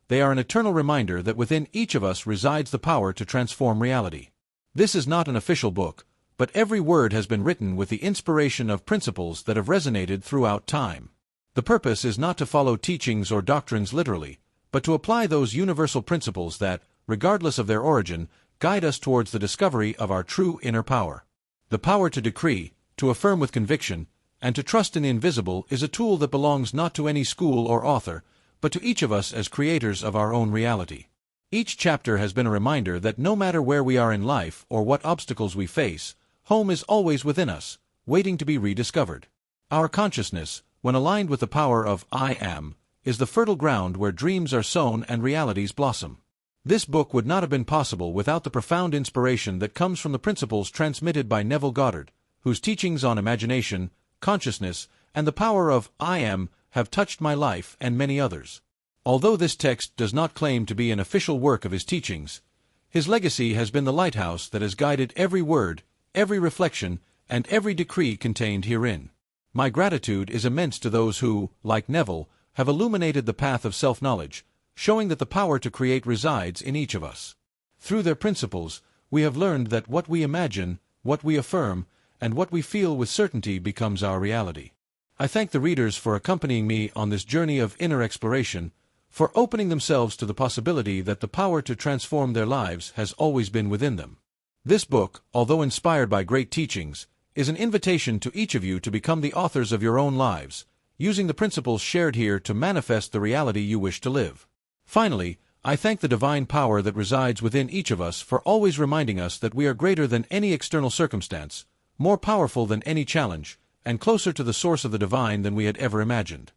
They are an eternal reminder that within each of us resides the power to transform reality. This is not an official book, but every word has been written with the inspiration of principles that have resonated throughout time. The purpose is not to follow teachings or doctrines literally, but to apply those universal principles that, regardless of their origin, guide us towards the discovery of our true inner power. The power to decree, to affirm with conviction, and to trust in the invisible is a tool that belongs not to any school or author, but to each of us as creators of our own reality. Each chapter has been a reminder that no matter where we are in life or what obstacles we face, home is always within us, waiting to be rediscovered. Our consciousness, when aligned with the power of I am, is the fertile ground where dreams are sown and realities blossom. This book would not have been possible without the profound inspiration that comes from the principles transmitted by Neville Goddard, whose teachings on imagination, consciousness, and the power of I am have touched my life and many others. Although this text does not claim to be an official work of his teachings, his legacy has been the lighthouse that has guided every word, every reflection, and every decree contained herein. My gratitude is immense to those who, like Neville, have illuminated the path of self-knowledge, showing that the power to create resides in each of us. Through their principles, we have learned that what we imagine, what we affirm, and what we feel with certainty becomes our reality. I thank the readers for accompanying me on this journey of inner exploration, for opening themselves to the possibility that the power to transform their lives has always been within them. This book, although inspired by great teachings, is an invitation to each of you to become the authors of your own lives, using the principles shared here to manifest the reality you wish to live. Finally, I thank the divine power that resides within each of us for always reminding us that we are greater than any external circumstance, more powerful than any challenge, and closer to the source of the divine than we had ever imagined.